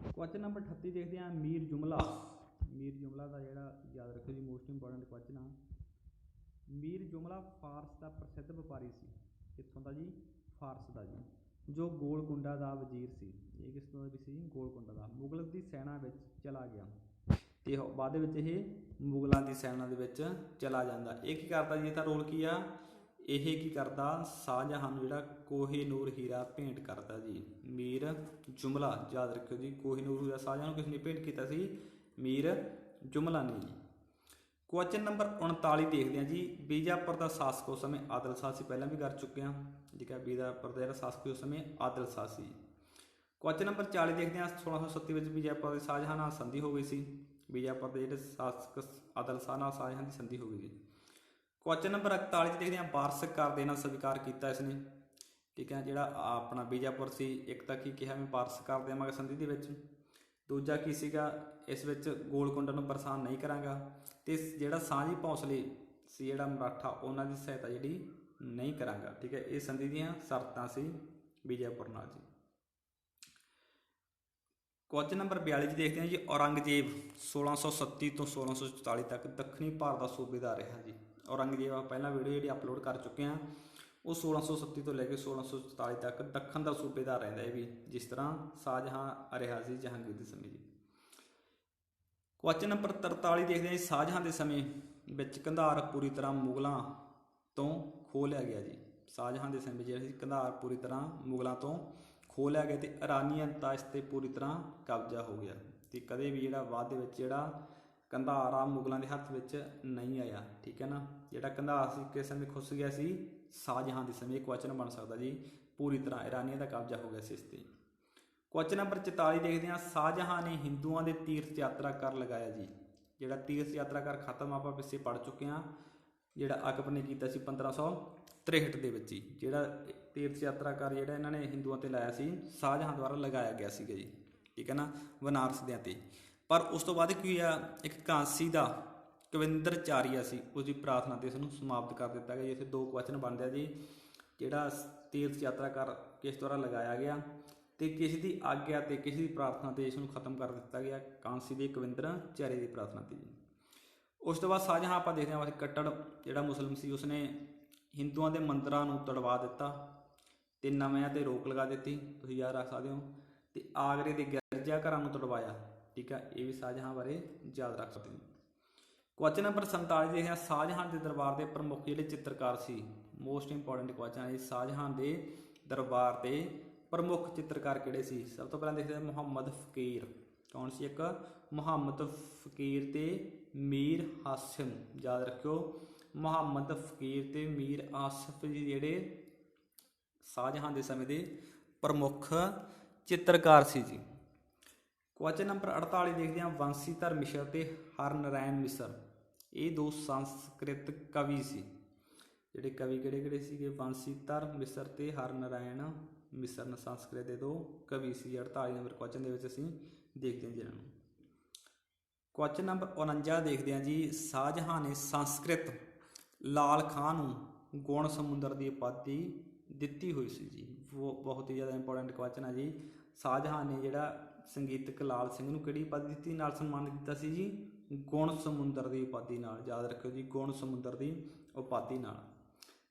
ਕੁਐਸਚਨ ਨੰਬਰ 38 ਦੇਖਦੇ ਹਾਂ ਮੀਰ ਜੁਮਲਾ ਦਾ ਜਿਹੜਾ ਯਾਦ ਰੱਖੋ ਜੀ ਮੋਸਟ ਇੰਪੋਰਟੈਂਟ ਕੁਐਸਚਨ ਆ। ਮੀਰ ਜੁਮਲਾ ਫਾਰਸ ਦਾ ਪ੍ਰਸਿੱਧ ਵਪਾਰੀ ਸੀ। ਕਿੱਥੋਂ ਦਾ ਜੀ? ਫਾਰਸ ਦਾ ਜੀ, ਜੋ ਗੋਲਕੁੰਡਾ ਦਾ ਵਜ਼ੀਰ ਸੀ। ਇਹ ਕਿਸ ਤੋਂ ਵੀ ਸੀ? ਗੋਲਕੁੰਡਾ ਦਾ। ਮੁਗਲ ਦੀ ਸੈਨਾ ਵਿੱਚ ਚਲਾ ਗਿਆ ਤੇ ਬਾਅਦ ਦੇ ਵਿੱਚ ਇਹ ਮੁਗਲਾਂ ਦੀ ਸੈਨਾ ਦੇ ਵਿੱਚ ਚਲਾ ਜਾਂਦਾ। ਇਹ ਕੀ ਕਰਦਾ ਜੀ? ਇਹਦਾ ਰੋਲ ਕੀ ਆ? ਇਹ ਕੀ ਕਰਦਾ? ਸ਼ਾਹਜਹਾਂ ਨੂੰ ਜਿਹੜਾ ਕੋਹਿਨੂਰ ਹੀਰਾ ਭੇਂਟ ਕਰਦਾ ਜੀ। ਮੀਰ ਜੁਮਲਾ, ਯਾਦ ਰੱਖਿਓ ਜੀ, ਕੋਹਿਨੂਰ ਹੀਰਾ ਸ਼ਾਹਜਹਾਂ ਨੂੰ ਕਿਸ ਨੇ ਭੇਂਟ ਕੀਤਾ ਸੀ? ਮੀਰ ਜੁਮਲਾ ਨੇ ਜੀ। ਕੁਐਸਚਨ ਨੰਬਰ 39 ਦੇਖਦੇ ਹਾਂ ਜੀ ਬੀਜਾਪੁਰ ਦਾ ਸ਼ਾਸਕ ਉਸ ਸਮੇਂ ਆਦਲ ਸ਼ਾਹ ਸੀ। ਪਹਿਲਾਂ ਵੀ ਕਰ ਚੁੱਕੇ ਹਾਂ, ਠੀਕ ਹੈ। ਬੀਜਾਪੁਰ ਦਾ ਜਿਹੜਾ ਸ਼ਾਸਕ ਉਸ ਸਮੇਂ ਆਦਲ ਸ਼ਾਹ ਸੀ। ਕੁਐਸਚਨ ਨੰਬਰ 40 ਦੇਖਦੇ ਹਾਂ 1637 ਵਿੱਚ ਬੀਜਾਪੁਰ ਦੇ ਸ਼ਾਹਜਹਾਂ ਨਾਲ ਸੰਧੀ ਹੋ ਗਈ ਸੀ। ਬੀਜਾਪੁਰ ਦੇ ਜਿਹੜੇ ਸ਼ਾਸਕ ਆਦਲ ਸ਼ਾਹ ਨਾਲ ਸ਼ਾਹਜਹਾਂ ਦੀ ਸੰਧੀ ਹੋ ਗਈ ਸੀ। ਕੁਐਸਚਨ ਨੰਬਰ 41 ਦੇਖਦੇ ਹਾਂ ਵਾਰਸ਼ਿਕ ਕਰ ਦੇਣਾ ਸਵੀਕਾਰ ਕੀਤਾ ਇਸਨੇ, ਠੀਕ ਹੈ। ਜਿਹੜਾ ਆਪਣਾ ਬੀਜਾਪੁਰ ਸੀ, ਇੱਕ ਤਾਂ ਕੀ ਕਿਹਾ ਮੈਂ ਵਾਰਸ਼ਿਕ ਕਰ ਦੇਵਾਂਗਾ ਸੰਧੀ ਦੇ ਵਿੱਚ। ਦੂਜਾ ਕੀ ਸੀਗਾ? ਇਸ ਵਿੱਚ ਗੋਲਕੁੰਡਾ ਨੂੰ ਪਰੇਸ਼ਾਨ ਨਹੀਂ ਕਰਾਂਗਾ ਤੇ ਜਿਹੜਾ ਸਾਂਝੀ ਭੌਂਸਲੇ ਸੀ ਜਿਹੜਾ ਮਰਾਠਾ ਉਹਨਾਂ ਦੀ ਸਹਾਇਤਾ ਜਿਹੜੀ ਨਹੀਂ ਕਰਾਂਗਾ, ਠੀਕ ਹੈ। ਇਹ ਸੰਧੀ ਦੀਆਂ ਸ਼ਰਤਾਂ ਸੀ ਬੀਜਾਪੁਰ ਨਾਲ ਜੀ। ਕੁਐਸਚਨ ਨੰਬਰ 42 'ਚ ਦੇਖਦੇ ਹਾਂ ਜੀ ਔਰੰਗਜ਼ੇਬ 1637 ਤੋਂ 1644 ਤੱਕ ਦੱਖਣੀ ਭਾਰਤ ਦਾ ਸੂਬੇਦਾਰ ਰਿਹਾ ਜੀ। ਔਰੰਗਜ਼ੇਬ ਆਪਾਂ ਪਹਿਲਾਂ ਵੀਡੀਓ ਜਿਹੜੀ ਅਪਲੋਡ ਕਰ ਚੁੱਕੇ ਹਾਂ। ਉਹ 1637 ਤੋਂ ਲੈ ਕੇ 1644 ਤੱਕ ਦੱਖਣ ਦਾ ਸੂਬੇਦਾਰ ਰਹਿੰਦਾ ਇਹ ਵੀ, ਜਿਸ ਤਰ੍ਹਾਂ ਸ਼ਾਹਜਹਾਂ ਰਿਹਾ ਸੀ ਜਹਾਂਗੀਰ ਦੇ ਸਮੇਂ ਜੀ। ਕੁਐਸਚਨ ਨੰਬਰ 43 ਦੇਖਦੇ ਹਾਂ ਜੀ ਸ਼ਾਹਜਹਾਂ ਦੇ ਸਮੇਂ ਵਿੱਚ ਕੰਧਾਰ ਪੂਰੀ ਤਰ੍ਹਾਂ ਮੁਗਲਾਂ ਤੋਂ ਖੋਹ ਲਿਆ ਗਿਆ ਜੀ। ਸ਼ਾਹਜਹਾਂ ਦੇ ਸਮੇਂ ਜਿਹੜਾ ਸੀ ਕੰਧਾਰ ਪੂਰੀ ਤਰ੍ਹਾਂ ਮੁਗਲਾਂ ਤੋਂ ਖੋਹ ਲਿਆ ਗਿਆ ਤੇ ਇਰਾਨੀਅਨ ਤਾਂ ਇਸ 'ਤੇ ਪੂਰੀ ਤਰ੍ਹਾਂ ਕਬਜ਼ਾ ਹੋ ਗਿਆ ਤੇ ਕਦੇ ਵੀ ਜਿਹੜਾ ਬਾਅਦ ਦੇ ਵਿੱਚ ਜਿਹੜਾ ਕੰਧਾਰ ਆ ਮੁਗਲਾਂ ਦੇ ਹੱਥ ਵਿੱਚ ਨਹੀਂ ਆਇਆ, ਠੀਕ ਹੈ ਨਾ। ਜਿਹੜਾ ਕੰਧਾਰ ਸੀ ਕਿਸ ਸਮੇਂ ਖੁੱਸ ਗਿਆ ਸੀ? ਸ਼ਾਹਜਹਾਂ ਦੇ ਸਮੇਂ। ਇਹ ਕੁਐਸਚਨ ਬਣ ਸਕਦਾ ਜੀ। ਪੂਰੀ ਤਰ੍ਹਾਂ ਇਰਾਨੀਅਨ ਦਾ ਕਬਜ਼ਾ ਹੋ ਗਿਆ ਸੀ ਇਸ 'ਤੇ। ਕੁਐਸਚਨ ਨੰਬਰ 44 ਦੇਖਦੇ ਹਾਂ, ਸ਼ਾਹਜਹਾਂ ਨੇ ਹਿੰਦੂਆਂ ਦੇ ਤੀਰਥ ਯਾਤਰਾ ਕਰ ਲਗਾਇਆ ਜੀ। ਜਿਹੜਾ ਤੀਰਥ ਯਾਤਰਾ ਕਰ ਖਤਮ ਆਪਾਂ ਪਿੱਛੇ ਪੜ੍ਹ ਚੁੱਕੇ ਹਾਂ, ਜਿਹੜਾ ਅਕਬਰ ਨੇ ਕੀਤਾ ਸੀ 1563 ਦੇ ਵਿੱਚ ਹੀ। ਜਿਹੜਾ ਤੀਰਥ ਯਾਤਰਾ ਕਰ ਜਿਹੜਾ ਇਹਨਾਂ ਨੇ ਹਿੰਦੂਆਂ ਤੇ ਲਾਇਆ ਸੀ, ਸ਼ਾਹਜਹਾਂ ਦੁਆਰਾ ਲਗਾਇਆ ਗਿਆ ਸੀਗਾ ਜੀ, ਠੀਕ ਹੈ ਨਾ, ਬਨਾਰਸ ਦਿਆਂ ਤੇ। ਪਰ ਉਸ ਤੋਂ ਬਾਅਦ ਕੀ ਹੋਇਆ, ਇੱਕ ਕਾਂਸੀ ਦਾ ਕਵਿੰਦਰਚਾਰੀਆ ਸੀ, ਉਸਦੀ ਪ੍ਰਾਰਥਨਾ ਤੇ ਇਸ ਨੂੰ ਸਮਾਪਤ ਕਰ ਦਿੱਤਾ ਗਿਆ ਜੀ। ਇੱਥੇ ਦੋ ਕੁਐਸਚਨ ਬਣਦੇ ਆ ਜੀ, ਜਿਹੜਾ ਤੀਰਥ ਯਾਤਰਾ ਕਰ ਕਿਸ ਦੁਆਰਾ ਲਗਾਇਆ ਗਿਆ ਤੇ ਕਿਸ ਦੀ ਆਗਿਆ ਤੇ ਕਿਸ ਦੀ ਪ੍ਰਾਰਥਨਾ ਤੇ ਇਸ ਨੂੰ ਖਤਮ ਕਰ ਦਿੱਤਾ ਗਿਆ, ਕਾਂਸੀ ਦੇ ਕਵਿੰਦਰਚਾਰੀਆ ਦੀ ਪ੍ਰਾਰਥਨਾ ਤੇ ਜੀ। ਉਸ ਤੋਂ ਬਾਅਦ ਸ਼ਾਹਜਹਾਂ ਆਪਾਂ ਦੇਖਦੇ ਹਾਂ ਕੱਟੜ ਜਿਹੜਾ ਮੁਸਲਿਮ ਸੀ, ਉਸਨੇ ਹਿੰਦੂਆਂ ਦੇ ਮੰਦਰਾਂ ਨੂੰ ਤੜਵਾ ਦਿੱਤਾ ਤੇ ਨਵਿਆਂ ਤੇ ਰੋਕ ਲਗਾ ਦਿੱਤੀ, ਤੁਸੀਂ ਯਾਦ ਰੱਖ ਸਕਦੇ ਹੋ, ਤੇ ਆਗਰੇ ਦੇ ਗਿਰਜਾ ਘਰਾਂ ਨੂੰ ਤੜਵਾਇਆ, ਠੀਕ ਹੈ, ਇਹ ਵੀ ਸ਼ਾਹਜਹਾਂ ਬਾਰੇ ਯਾਦ ਰੱਖ ਸਕਦੇ ਹੋ। ਕੁਐਸਚਨ ਨੰਬਰ 47 ਦੇਖਦੇ ਹਾਂ, ਸ਼ਾਹਜਹਾਂ ਦੇ ਦਰਬਾਰ ਦੇ ਪ੍ਰਮੁੱਖ ਜਿਹੜੇ ਚਿੱਤਰਕਾਰ ਸੀ, ਮੋਸਟ ਇੰਪੋਰਟੈਂਟ ਕੁਐਸਚਨ ਹੈ ਜੀ। ਸ਼ਾਹਜਹਾਂ ਦੇ ਦਰਬਾਰ ਦੇ ਪ੍ਰਮੁੱਖ ਚਿੱਤਰਕਾਰ ਕਿਹੜੇ ਸੀ? ਸਭ ਤੋਂ ਪਹਿਲਾਂ ਦੇਖਦੇ ਹਾਂ ਮੁਹੰਮਦ ਫਕੀਰ। ਕੌਣ ਸੀ? ਇੱਕ ਮੁਹੰਮਦ ਫਕੀਰ ਤੇ ਮੀਰ ਹਾਸਿਮ, ਯਾਦ ਰੱਖਿਓ, ਮੁਹੰਮਦ ਫਕੀਰ ਤੇ ਮੀਰ ਆਸਿਫ ਜੀ ਜਿਹੜੇ ਸ਼ਾਹਜਹਾਂ ਦੇ ਸਮੇਂ ਦੇ ਪ੍ਰਮੁੱਖ ਚਿੱਤਰਕਾਰ ਸੀ ਜੀ। ਕੁਐਸਚਨ ਨੰਬਰ 48 ਦੇਖਦੇ ਹਾਂ, ਬੰਸੀਧਰ ਮਿਸ਼ਰ ਤੇ ਹਰਨਾਰਾਇਣ ਮਿਸ਼ਰ, ਇਹ ਦੋ ਸੰਸਕ੍ਰਿਤ ਕਵੀ ਸੀ। ਜਿਹੜੇ ਕਵੀ ਕਿਹੜੇ ਸੀਗੇ? ਬੰਸੀਧਰ ਮਿਸ਼ਰ ਤੇ ਹਰਨਾਰਾਇਣ ਮਿਸ਼ਰ, ਸੰਸਕ੍ਰਿਤ ਦੇ ਦੋ ਕਵੀ ਸੀ। 48 ਨੰਬਰ ਕੁਐਸਚਨ ਦੇ ਵਿੱਚ ਅਸੀਂ ਦੇਖਦੇ ਹਾਂ ਜਿਹਨਾਂ ਨੂੰ। ਕੁਐਸਚਨ ਨੰਬਰ 49 ਦੇਖਦੇ ਹਾਂ ਜੀ, ਸ਼ਾਹਜਹਾਂ ਨੇ ਸੰਸਕ੍ਰਿਤ ਲਾਲ ਖਾਂ ਨੂੰ ਗੁਣ ਸਮੁੰਦਰ ਦੀ ਉਪਾਧੀ ਦਿੱਤੀ ਹੋਈ ਸੀ ਜੀ। ਉਹ ਬਹੁਤ ਹੀ ਜ਼ਿਆਦਾ ਇੰਪੋਰਟੈਂਟ ਕੁਐਸਚਨ ਹੈ ਜੀ। ਸ਼ਾਹਜਹਾਂ ਨੇ ਜਿਹੜਾ ਸੰਗੀਤਕ ਲਾਲ ਸਿੰਘ ਨੂੰ ਕਿਹੜੀ ਉਪਾਧੀ ਦਿੱਤੀ, ਨਾਲ ਸਨਮਾਨਿਤ ਕੀਤਾ ਸੀ ਜੀ? ਗੁਣ ਸਮੁੰਦਰ ਦੀ ਉਪਾਧੀ ਨਾਲ, ਯਾਦ ਰੱਖਿਓ ਜੀ, ਗੁਣ ਸਮੁੰਦਰ ਦੀ ਉਪਾਧੀ ਨਾਲ।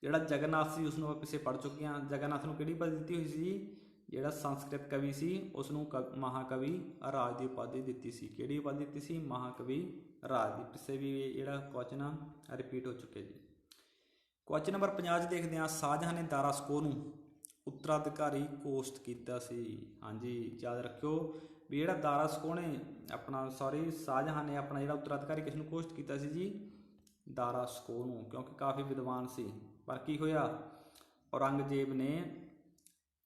ਜਿਹੜਾ ਜਗਨਨਾਥ ਸੀ, ਉਸ ਨੂੰ ਆਪਾਂ ਪਿੱਛੇ ਪੜ੍ਹ ਚੁੱਕੇ ਹਾਂ, ਜਗਨਨਾਥ ਨੂੰ ਕਿਹੜੀ ਉਪਾਧੀ ਦਿੱਤੀ ਹੋਈ ਸੀ ਜੀ? ਜਿਹੜਾ ਸੰਸਕ੍ਰਿਤ ਕਵੀ ਸੀ ਉਸ ਨੂੰ ਮਹਾਕਵੀ ਰਾਜ ਦੀ ਉਪਾਧੀ ਦਿੱਤੀ ਸੀ। ਕਿਹੜੀ ਉਪਾਧੀ ਦਿੱਤੀ ਸੀ? ਮਹਾਕਵੀ ਰਾਜ ਦੀ। ਪਿੱਛੇ ਵੀ ਜਿਹੜਾ ਕੁਐਸਚਨ ਆ ਰਿਪੀਟ ਹੋ ਚੁੱਕਿਆ ਜੀ। ਕੁਐਸਚਨ ਨੰਬਰ 50 ਦੇਖਦੇ ਹਾਂ, ਸ਼ਾਹਜਹਾਂ ਨੇ ਦਾਰਾ ਸਕੋਹ ਨੂੰ ਉੱਤਰਾਧਿਕਾਰੀ ਘੋਸ਼ਿਤ ਕੀਤਾ ਸੀ। ਹਾਂਜੀ, ਯਾਦ ਰੱਖਿਓ ਵੀ ਜਿਹੜਾ ਦਾਰਾ ਸਕੋਹ ਨੇ ਸ਼ਾਹਜਹਾਂ ਨੇ ਆਪਣਾ ਜਿਹੜਾ ਉੱਤਰਾਧਿਕਾਰੀ ਕਿਸ ਨੂੰ ਘੋਸ਼ਿਤ ਕੀਤਾ ਸੀ ਜੀ? ਦਾਰਾ ਸਕੋਹ ਨੂੰ, ਕਿਉਂਕਿ ਕਾਫੀ ਵਿਦਵਾਨ ਸੀ। ਪਰ ਕੀ ਹੋਇਆ, ਔਰੰਗਜ਼ੇਬ ਨੇ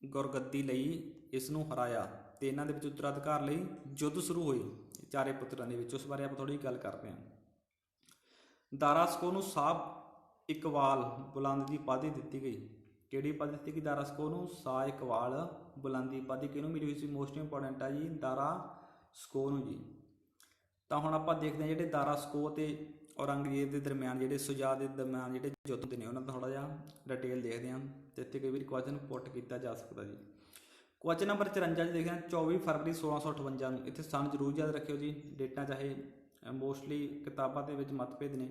ਗੁਰਗੱਦੀ ਲਈ ਇਸ ਨੂੰ ਹਰਾਇਆ ਤੇ ਇਹਨਾਂ ਦੇ ਵਿੱਚ ਉੱਤਰਾਧਿਕਾਰ ਲਈ ਯੁੱਧ ਸ਼ੁਰੂ ਹੋਈ ਚਾਰੇ ਪੁੱਤਰਾਂ ਦੇ ਵਿੱਚ। ਉਸ ਬਾਰੇ ਆਪਾਂ ਥੋੜੀ ਗੱਲ ਕਰਦੇ ਹਾਂ। ਦਾਰਾ ਸਕੋਹ ਨੂੰ ਸ਼ਾਹ ਇਕਬਾਲ ਬੁਲੰਦ ਦੀ ਉਪਾਧੀ ਦਿੱਤੀ ਗਈ। ਕਿਹੜੀ ਉਪਾਧੀ ਦਿੱਤੀ ਗਈ ਦਾਰਾ ਸਕੋਹ ਨੂੰ? ਸ਼ਾਹ ਇਕਬਾਲ ਬੁਲੰਦ ਦੀ ਉਪਾਧੀ ਕਿਹਨੂੰ ਮਿਲੀ ਹੋਈ ਸੀ? ਮੋਸਟ ਇੰਪੋਰਟੈਂਟ ਆ ਜੀ, ਦਾਰਾ ਸਕੋਹ ਨੂੰ ਜੀ। ਤਾਂ ਹੁਣ ਆਪਾਂ ਦੇਖਦੇ ਹਾਂ ਜਿਹੜੇ ਦਾਰਾ ਸਕੋਹ ਤੇ ਔਰੰਗਜ਼ੇਬ ਦੇ ਦਰਮਿਆਨ, ਜਿਹੜੇ ਸ਼ੁਜਾ ਦੇ ਦਰਮਿਆਨ ਜਿਹੜੇ ਯੁੱਧ ਹੁੰਦੇ ਨੇ, ਉਹਨਾਂ ਦਾ ਥੋੜ੍ਹਾ ਜਿਹਾ ਡਿਟੇਲ ਦੇਖਦੇ ਹਾਂ ਤੇ ਇੱਥੇ ਕਈ ਵਾਰੀ ਕੁਐਸਚਨ ਪੁੱਟ ਕੀਤਾ ਜਾ ਸਕਦਾ ਜੀ। ਕੁਐਸਚਨ ਨੰਬਰ 54 ਦੇਖਦੇ ਹਾਂ, 24 ਫਰਵਰੀ 1658 ਨੂੰ, ਇੱਥੇ ਸਨ ਜ਼ਰੂਰ ਯਾਦ ਰੱਖਿਓ ਜੀ, ਡੇਟਾਂ ਚਾਹੇ ਮੋਸਟਲੀ ਕਿਤਾਬਾਂ ਦੇ ਵਿੱਚ ਮਤਭੇਦ ਨੇ।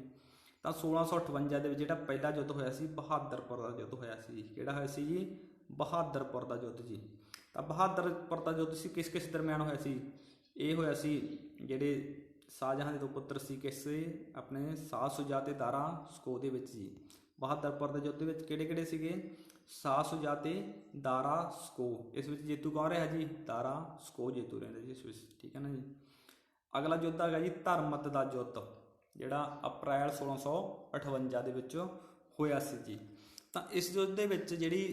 ਤਾਂ 1658 ਦੇ ਵਿੱਚ ਜਿਹੜਾ ਪਹਿਲਾ ਯੁੱਧ ਹੋਇਆ ਸੀ, ਬਹਾਦਰਪੁਰ ਦਾ ਯੁੱਧ ਹੋਇਆ ਸੀ। ਕਿਹੜਾ ਹੋਇਆ ਸੀ ਜੀ? ਬਹਾਦਰਪੁਰ ਦਾ ਯੁੱਧ ਜੀ। ਤਾਂ ਬਹਾਦਰਪੁਰ ਦਾ ਯੁੱਧ ਸੀ ਕਿਸ ਦਰਮਿਆਨ ਹੋਇਆ ਸੀ? ਇਹ ਹੋਇਆ ਸੀ ਜਿਹੜੇ ਸ਼ਾਹਜਹਾਂ ਦੇ ਦੋ ਪੁੱਤਰ ਸੀ, ਕਿਸੇ ਆਪਣੇ ਸ਼ਾਹ ਸ਼ੁਜਾ ਤੇ ਦਾਰਾ ਸਕੋਹ ਦੇ ਵਿੱਚ ਜੀ। ਬਹਾਦਰਪੁਰ ਦੇ ਯੁੱਧ ਦੇ ਵਿੱਚ ਕਿਹੜੇ ਸੀਗੇ? ਸ਼ਾਹ ਸ਼ੁਜਾ ਤੇ ਦਾਰਾ ਸਕੋਹ। ਇਸ ਵਿੱਚ ਜੇਤੂ ਕੌਣ ਰਿਹਾ ਜੀ? ਦਾਰਾ ਸਕੋਹ ਜੇਤੂ ਰਹਿੰਦਾ ਜੀ ਇਸ ਵਿੱਚ, ਠੀਕ ਹੈ ਨਾ ਜੀ। ਅਗਲਾ ਯੁੱਧ ਹੈਗਾ ਜੀ ਧਰਮਤ ਦਾ ਯੁੱਧ, ਜਿਹੜਾ ਅਪ੍ਰੈਲ 1658 ਦੇ ਵਿੱਚ ਹੋਇਆ ਸੀ ਜੀ। ਤਾਂ ਇਸ ਯੁੱਧ ਦੇ ਵਿੱਚ ਜਿਹੜੀ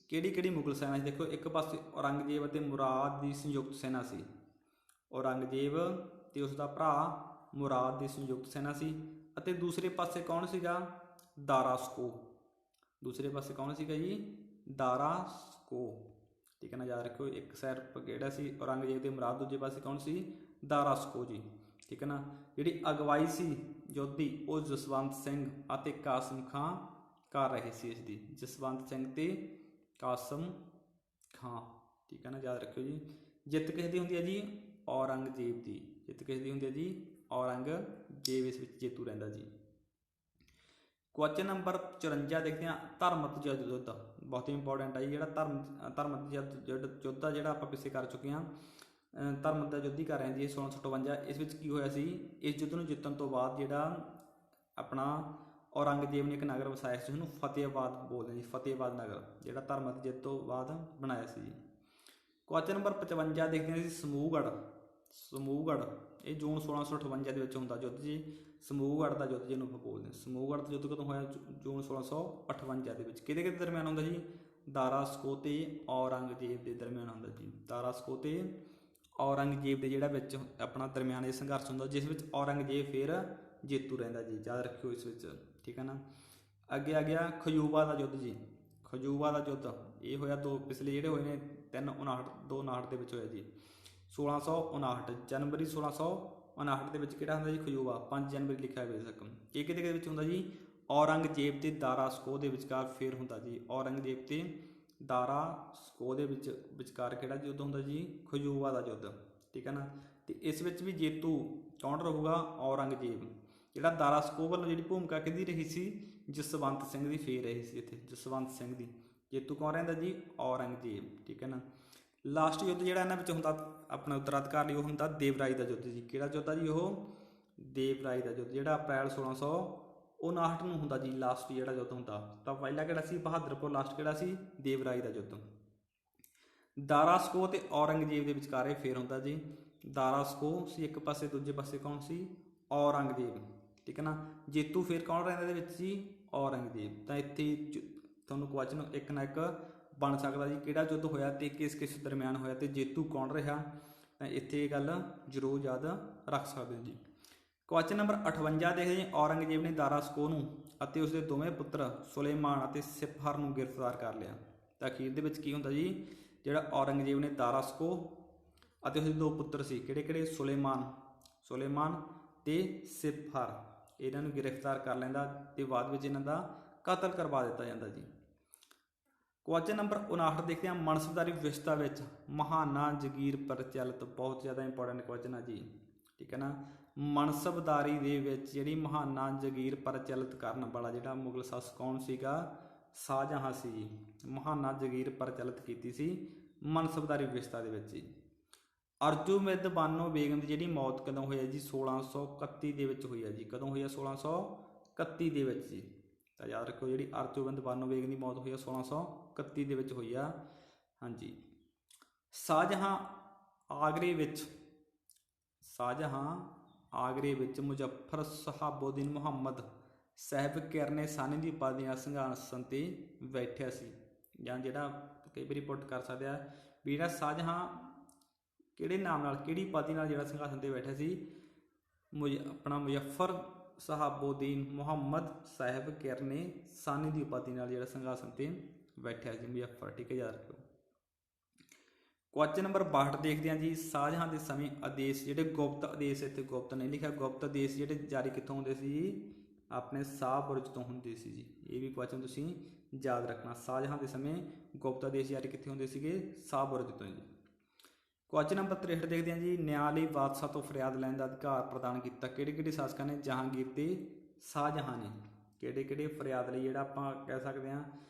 ਕਿਹੜੀ ਮੁਗਲ ਸੈਨਾ ਸੀ? ਦੇਖੋ, ਇੱਕ ਪਾਸੇ ਔਰੰਗਜ਼ੇਬ ਅਤੇ ਮੁਰਾਦ ਦੀ ਸੰਯੁਕਤ ਸੈਨਾ ਸੀ। ਔਰੰਗਜ਼ੇਬ ਤੇ ਉਸ ਦਾ ਭਰਾ ਮੁਰਾਦ ਦੀ ਸੰਯੁਕਤ ਸੈਨਾ ਸੀ। ਅਤੇ ਦੂਸਰੇ ਪਾਸੇ ਕੌਣ ਸੀਗਾ? ਦਾਰਾ ਸਕੋਹ। ਦੂਸਰੇ ਪਾਸੇ ਕੌਣ ਸੀਗਾ ਜੀ? ਦਾਰਾ ਸਕੋਹ, ਠੀਕ ਹੈ ਨਾ, ਯਾਦ ਰੱਖਿਓ। ਇੱਕ ਸਾਈਡ ਕਿਹੜਾ ਸੀ? ਔਰੰਗਜ਼ੇਬ ਤੇ ਮੁਰਾਦ, ਦੂਜੇ ਪਾਸੇ ਕੌਣ ਸੀ? ਦਾਰਾ ਸਕੋਹ ਜੀ, ਠੀਕ ਹੈ ਨਾ। ਜਿਹੜੀ ਅਗਵਾਈ ਸੀ ਯੁੱਧ ਦੀ, ਉਹ ਜਸਵੰਤ ਸਿੰਘ ਅਤੇ ਕਾਸਮ ਖਾਂ ਕਰ ਰਹੇ ਸੀ ਇਸ ਦੀ। ਜਸਵੰਤ ਸਿੰਘ ਤੇ ਕਾਸਮ ਖਾਂ, ਠੀਕ ਹੈ ਨਾ, ਯਾਦ ਰੱਖਿਓ ਜੀ। ਜਿੱਤ ਕਿਸ ਦੀ ਹੁੰਦੀ ਹੈ ਜੀ? ਔਰੰਗਜ਼ੇਬ ਦੀ। ਜਿੱਤ ਕਿਸ ਦੀ ਹੁੰਦੀ ਹੈ ਜੀ? ਔਰੰਗਜ਼ੇਬ ਇਸ ਵਿੱਚ ਜੇਤੂ ਰਹਿੰਦਾ ਜੀ। ਕੁਐਸਚਨ ਨੰਬਰ 54 ਦੇਖਦੇ ਹਾਂ, ਧਰਮਤ ਯੁੱਧ, ਬਹੁਤ ਹੀ ਇੰਪੋਰਟੈਂਟ ਹੈ ਜੀ। ਜਿਹੜਾ ਧਰਮਤ ਯੁੱਧ ਜਿਹੜਾ ਆਪਾਂ ਪਿੱਛੇ ਕਰ ਚੁੱਕੇ ਹਾਂ, ਧਰਮਤ ਦਾ ਯੁੱਧ ਹੀ ਕਰ ਰਹੇ ਹਾਂ ਜੀ 1658। ਇਸ ਵਿੱਚ ਕੀ ਹੋਇਆ ਸੀ? ਇਸ ਯੁੱਧ ਨੂੰ ਜਿੱਤਣ ਤੋਂ ਬਾਅਦ ਜਿਹੜਾ ਆਪਣਾ ਔਰੰਗਜ਼ੇਬ ਨੇ ਇੱਕ ਨਗਰ ਵਸਾਇਆ ਸੀ, ਉਹਨੂੰ ਫਤਿਹਾਬਾਦ ਬੋਲਦੇ ਜੀ, ਫਤਿਹਾਬਾਦ ਨਗਰ, ਜਿਹੜਾ ਧਰਮਤ ਜਿੱਤ ਤੋਂ ਬਾਅਦ ਬਣਾਇਆ ਸੀ ਜੀ। ਕੁਐਸਚਨ ਨੰਬਰ 55 ਦੇਖਦੇ ਹਾਂ ਜੀ, ਸਮੂਹਗੜ੍ਹ, ਇਹ ਜੂਨ 1658 ਦੇ ਵਿੱਚ ਹੁੰਦਾ ਯੁੱਧ ਜੀ। ਸਮੂਹਗੜ੍ਹ ਦਾ ਯੁੱਧ ਜਿਹਨੂੰ ਆਪਾਂ ਬੋਲਦੇ ਹਾਂ। ਸਮੂਹਗੜ੍ਹ ਦਾ ਯੁੱਧ ਕਦੋਂ ਹੋਇਆ? ਜੂਨ 1658 ਦੇ ਵਿੱਚ। ਕਿਹਦੇ ਦਰਮਿਆਨ ਹੁੰਦਾ ਜੀ? ਦਾਰਾ ਸਕੋ ਤੇ ਔਰੰਗਜ਼ੇਬ ਦੇ ਦਰਮਿਆਨ ਹੁੰਦਾ ਜੀ। ਦਾਰਾ ਸਕੋ ਤੇ ਔਰੰਗਜ਼ੇਬ ਦੇ ਜਿਹੜਾ ਵਿੱਚ ਆਪਣਾ ਦਰਮਿਆਨ ਇਹ ਸੰਘਰਸ਼ ਹੁੰਦਾ, ਜਿਸ ਵਿੱਚ ਔਰੰਗਜ਼ੇਬ ਫਿਰ ਜੇਤੂ ਰਹਿੰਦਾ ਜੀ। ਯਾਦ ਰੱਖਿਓ ਇਸ ਵਿੱਚ, ਠੀਕ ਹੈ ਨਾ। ਅੱਗੇ ਆ ਗਿਆ ਖਜੂਬਾ ਦਾ ਯੁੱਧ ਜੀ। ਖਜੂਬਾ ਦਾ ਯੁੱਧ ਇਹ ਹੋਇਆ ਦੋ ਪਿਛਲੇ ਜਿਹੜੇ ਹੋਏ ਨੇ 359 259 ਦੇ ਵਿੱਚ ਹੋਇਆ ਜੀ। 1659 ਜਨਵਰੀ 1659 ਦੇ ਵਿੱਚ ਕਿਹੜਾ ਹੁੰਦਾ ਜੀ ਖਜੂਬਾ। 5 ਜਨਵਰੀ ਲਿਖਿਆ ਬੇਸ਼ੱਕ। ਇਹ ਕਿਹਦੇ ਵਿੱਚ ਹੁੰਦਾ ਜੀ, ਔਰੰਗਜ਼ੇਬ ਤੇ ਦਾਰਾ ਸਕੋ ਦੇ ਵਿਚਕਾਰ ਫੇਰ ਹੁੰਦਾ ਜੀ। ਔਰੰਗਜ਼ੇਬ ਤੇ ਦਾਰਾ ਸਕੋ ਦੇ ਵਿਚਕਾਰ ਕਿਹੜਾ ਯੁੱਧ ਹੁੰਦਾ ਜੀ, ਖਜੂਬਾ ਦਾ ਯੁੱਧ, ਠੀਕ ਹੈ ਨਾ। ਤੇ ਇਸ ਵਿੱਚ ਵੀ ਜੇਤੂ ਕੌਣ ਰਹੂਗਾ, ਔਰੰਗਜ਼ੇਬ। ਜਿਹੜਾ ਦਾਰਾ ਸਕੋ ਵੱਲੋਂ ਜਿਹੜੀ ਭੂਮਿਕਾ ਕਿਹਦੀ ਰਹੀ ਸੀ, ਜਸਵੰਤ ਸਿੰਘ ਦੀ ਫੇਰ ਰਹੀ ਸੀ ਇੱਥੇ, ਜਸਵੰਤ ਸਿੰਘ ਦੀ। ਜੇਤੂ ਕੌਣ ਰਹਿੰਦਾ ਜੀ, ਔਰੰਗਜ਼ੇਬ, ਠੀਕ ਹੈ ਨਾ। ਲਾਸਟ ਯੁੱਧ ਜਿਹੜਾ ਇਹਨਾਂ ਵਿੱਚ ਹੁੰਦਾ ਆਪਣਾ ਉੱਤਰਾਧਿਕਾਰ ਲਈ ਉਹ ਹੁੰਦਾ ਦੇਵਰਾਈ ਦਾ ਯੁੱਧ ਜੀ। ਕਿਹੜਾ ਯੁੱਧ ਆ ਜੀ, ਉਹ ਦੇਵਰਾਈ ਦਾ ਯੁੱਧ, ਜਿਹੜਾ ਅਪ੍ਰੈਲ 1659 ਨੂੰ ਹੁੰਦਾ ਜੀ। ਲਾਸਟ ਜਿਹੜਾ ਯੁੱਧ ਹੁੰਦਾ ਤਾਂ ਪਹਿਲਾ ਕਿਹੜਾ ਸੀ, ਬਹਾਦਰਪੁਰ। ਲਾਸਟ ਕਿਹੜਾ ਸੀ, ਦੇਵਰਾਈ ਦਾ ਯੁੱਧ। ਦਾਰਾ ਸਕੋ ਤੇ ਔਰੰਗਜ਼ੇਬ ਦੇ ਵਿਚਕਾਰ ਇਹ ਫੇਰ ਹੁੰਦਾ ਜੀ। ਦਾਰਾ ਸਕੋ ਸੀ ਇੱਕ ਪਾਸੇ, ਦੂਜੇ ਪਾਸੇ ਕੌਣ ਸੀ, ਔਰੰਗਜ਼ੇਬ, ਠੀਕ ਹੈ ਨਾ। ਜੇਤੂ ਫੇਰ ਕੌਣ ਰਹਿੰਦਾ ਇਹਦੇ ਵਿੱਚ ਜੀ, ਔਰੰਗਜ਼ੇਬ। ਤਾਂ ਇੱਥੇ ਤੁਹਾਨੂੰ ਕੁਐਸਚਨ ਇੱਕ ਨਾ ਇੱਕ ਬਣ ਸਕਦਾ ਜੀ, ਕਿਹੜਾ ਯੁੱਧ ਹੋਇਆ ਤੇ ਕਿਸ ਕਿਸ ਦਰਮਿਆਨ ਹੋਇਆ ਤੇ ਜੇਤੂ ਕੌਣ ਰਿਹਾ। ਤਾਂ ਇੱਥੇ ਇਹ ਗੱਲ ਜ਼ਰੂਰ ਯਾਦ ਰੱਖ ਸਕਦੇ ਹੋ ਜੀ। ਕੁਐਸਚਨ ਨੰਬਰ 58 ਦੇਖਦੇ ਜੀ। ਔਰੰਗਜ਼ੇਬ ਨੇ ਦਾਰਾ ਸਕੋ ਨੂੰ ਅਤੇ ਉਸਦੇ ਦੋਵੇਂ ਪੁੱਤਰ ਸੁਲੇਮਾਨ ਅਤੇ ਸਿਪਹਰ ਨੂੰ ਗ੍ਰਿਫਤਾਰ ਕਰ ਲਿਆ। ਤਾਂ ਅਖੀਰ ਦੇ ਵਿੱਚ ਕੀ ਹੁੰਦਾ ਜੀ, ਜਿਹੜਾ ਔਰੰਗਜ਼ੇਬ ਨੇ ਦਾਰਾ ਸਕੋ ਅਤੇ ਉਸਦੇ ਦੋ ਪੁੱਤਰ ਸੀ, ਕਿਹੜੇ ਕਿਹੜੇ, ਸੁਲੇਮਾਨ ਤੇ ਸਿਪਹਰ, ਇਹਨਾਂ ਨੂੰ ਗ੍ਰਿਫਤਾਰ ਕਰ ਲੈਂਦਾ ਤੇ ਬਾਅਦ ਵਿੱਚ ਇਹਨਾਂ ਦਾ ਕਤਲ ਕਰਵਾ ਦਿੱਤਾ ਜਾਂਦਾ ਜੀ। ਕੁਐਸਚਨ ਨੰਬਰ 59 ਦੇਖਦੇ ਹਾਂ। ਮਨਸਬਦਾਰੀ ਵਿਵਸਥਾ ਵਿੱਚ ਮਹਾਨਾ ਜਗੀਰ ਪ੍ਰਚਲਿਤ, ਬਹੁਤ ਜ਼ਿਆਦਾ ਇੰਪੋਰਟੈਂਟ ਕੁਐਸਚਨ ਆ ਜੀ, ਠੀਕ ਹੈ ਨਾ। ਮਨਸਬਦਾਰੀ ਦੇ ਵਿੱਚ ਜਿਹੜੀ ਮਹਾਨਾ ਜਗੀਰ ਪ੍ਰਚਲਿਤ ਕਰਨ ਵਾਲਾ ਜਿਹੜਾ ਮੁਗਲ ਸ਼ਾਸਕ ਕੌਣ ਸੀਗਾ, ਸ਼ਾਹਜਹਾਂ ਸੀ ਜੀ। ਮਹਾਨਾ ਜਗੀਰ ਪ੍ਰਚਲਿਤ ਕੀਤੀ ਸੀ ਮਨਸਬਦਾਰੀ ਵਿਵਸਥਾ ਦੇ ਵਿੱਚ ਜੀ। ਅਰਜੁਮੰਦ ਬਾਨੋ ਬੇਗਮ ਦੀ ਜਿਹੜੀ ਮੌਤ ਕਦੋਂ ਹੋਈ ਹੈ ਜੀ, 1631 ਦੇ ਵਿੱਚ ਹੋਈ ਹੈ ਜੀ। ਕਦੋਂ ਹੋਈ ਹੈ, 1631 ਦੇ ਵਿੱਚ ਜੀ। ਤਾਂ ਯਾਦ ਰੱਖੋ ਜਿਹੜੀ ਅਰਜੁਮੰਦ ਬਾਨੋ ਬੇਗਮ ਦੀ ਮੌਤ ਹੋਈ ਹੈ 1631 ਦੇ ਵਿੱਚ ਹੋਈ ਆ, ਹਾਂਜੀ। ਸ਼ਾਹਜਹਾਂ ਆਗਰੇ ਵਿੱਚ ਮੁਜ਼ੱਫਰ ਸ਼ਹਾਬੁਦੀਨ ਮੁਹੰਮਦ ਸਾਹਿਬ ਕਿਰਨੇ ਸਾਨੀ ਦੀ ਉਪਾਧੀ ਨਾਲ ਸਿੰਘਾਸਨ 'ਤੇ ਬੈਠਿਆ ਸੀ। ਜਾਂ ਜਿਹੜਾ ਕਈ ਵਾਰੀ ਪੁੱਟ ਕਰ ਸਕਦੇ ਆ ਵੀ ਜਿਹੜਾ ਸ਼ਾਹਜਹਾਂ ਕਿਹੜੇ ਨਾਮ ਨਾਲ, ਕਿਹੜੀ ਉਪਾਧੀ ਨਾਲ ਜਿਹੜਾ ਸਿੰਘਾਸਨ 'ਤੇ ਬੈਠਿਆ ਸੀ, ਆਪਣਾ ਮੁਜ਼ੱਫਰ ਸ਼ਹਾਬੁਦੀਨ ਮੁਹੰਮਦ ਸਾਹਿਬ ਕਿਰਨੇ ਸਾਨੀ ਦੀ ਉਪਾਧੀ ਨਾਲ ਜਿਹੜਾ ਸਿੰਘਾਸਨ 'ਤੇ ਬੈਠਿਆ ਸੀ, ਮੁਜ਼ੱਫਰ, ਠੀਕ ਹੈ, ਯਾਦ ਰੱਖੋ। ਕੁਐਸਚਨ ਨੰਬਰ 62 ਦੇਖਦੇ ਹਾਂ ਜੀ। ਸ਼ਾਹਜਹਾਂ ਦੇ ਸਮੇਂ ਆਦੇਸ਼ ਜਿਹੜੇ ਗੁਪਤ ਆਦੇਸ਼, ਇੱਥੇ ਗੁਪਤ ਨਹੀਂ ਲਿਖਿਆ, ਗੁਪਤ ਆਦੇਸ਼ ਜਿਹੜੇ ਜਾਰੀ ਕਿੱਥੋਂ ਹੁੰਦੇ ਸੀ ਜੀ, ਆਪਣੇ ਸ਼ਾਹ ਬੁਰਜ ਤੋਂ ਹੁੰਦੇ ਸੀ ਜੀ। ਇਹ ਵੀ ਕੁਐਸਚਨ ਤੁਸੀਂ ਯਾਦ ਰੱਖਣਾ। ਸ਼ਾਹਜਹਾਂ ਦੇ ਸਮੇਂ ਗੁਪਤ ਆਦੇਸ਼ ਜਾਰੀ ਕਿੱਥੇ ਹੁੰਦੇ ਸੀਗੇ, ਸ਼ਾਹ ਬੁਰਜ ਤੋਂ ਜੀ। ਕੁਐਸਚਨ ਨੰਬਰ 63 ਦੇਖਦੇ ਹਾਂ ਜੀ। ਨਿਆਂ ਲਈ ਬਾਦਸ਼ਾਹ ਤੋਂ ਫਰਿਆਦ ਲੈਣ ਦਾ ਅਧਿਕਾਰ ਪ੍ਰਦਾਨ ਕੀਤਾ ਕਿਹੜੇ ਕਿਹੜੇ ਸ਼ਾਸਕਾਂ ਨੇ, ਜਹਾਂਗੀਰ ਤੇ ਸ਼ਾਹਜਹਾਂ ਨੇ। ਕਿਹੜੇ ਕਿਹੜੇ ਫਰਿਆਦ ਲਈ ਜਿਹੜਾ ਆਪਾਂ ਕਹਿ ਸਕਦੇ ਹਾਂ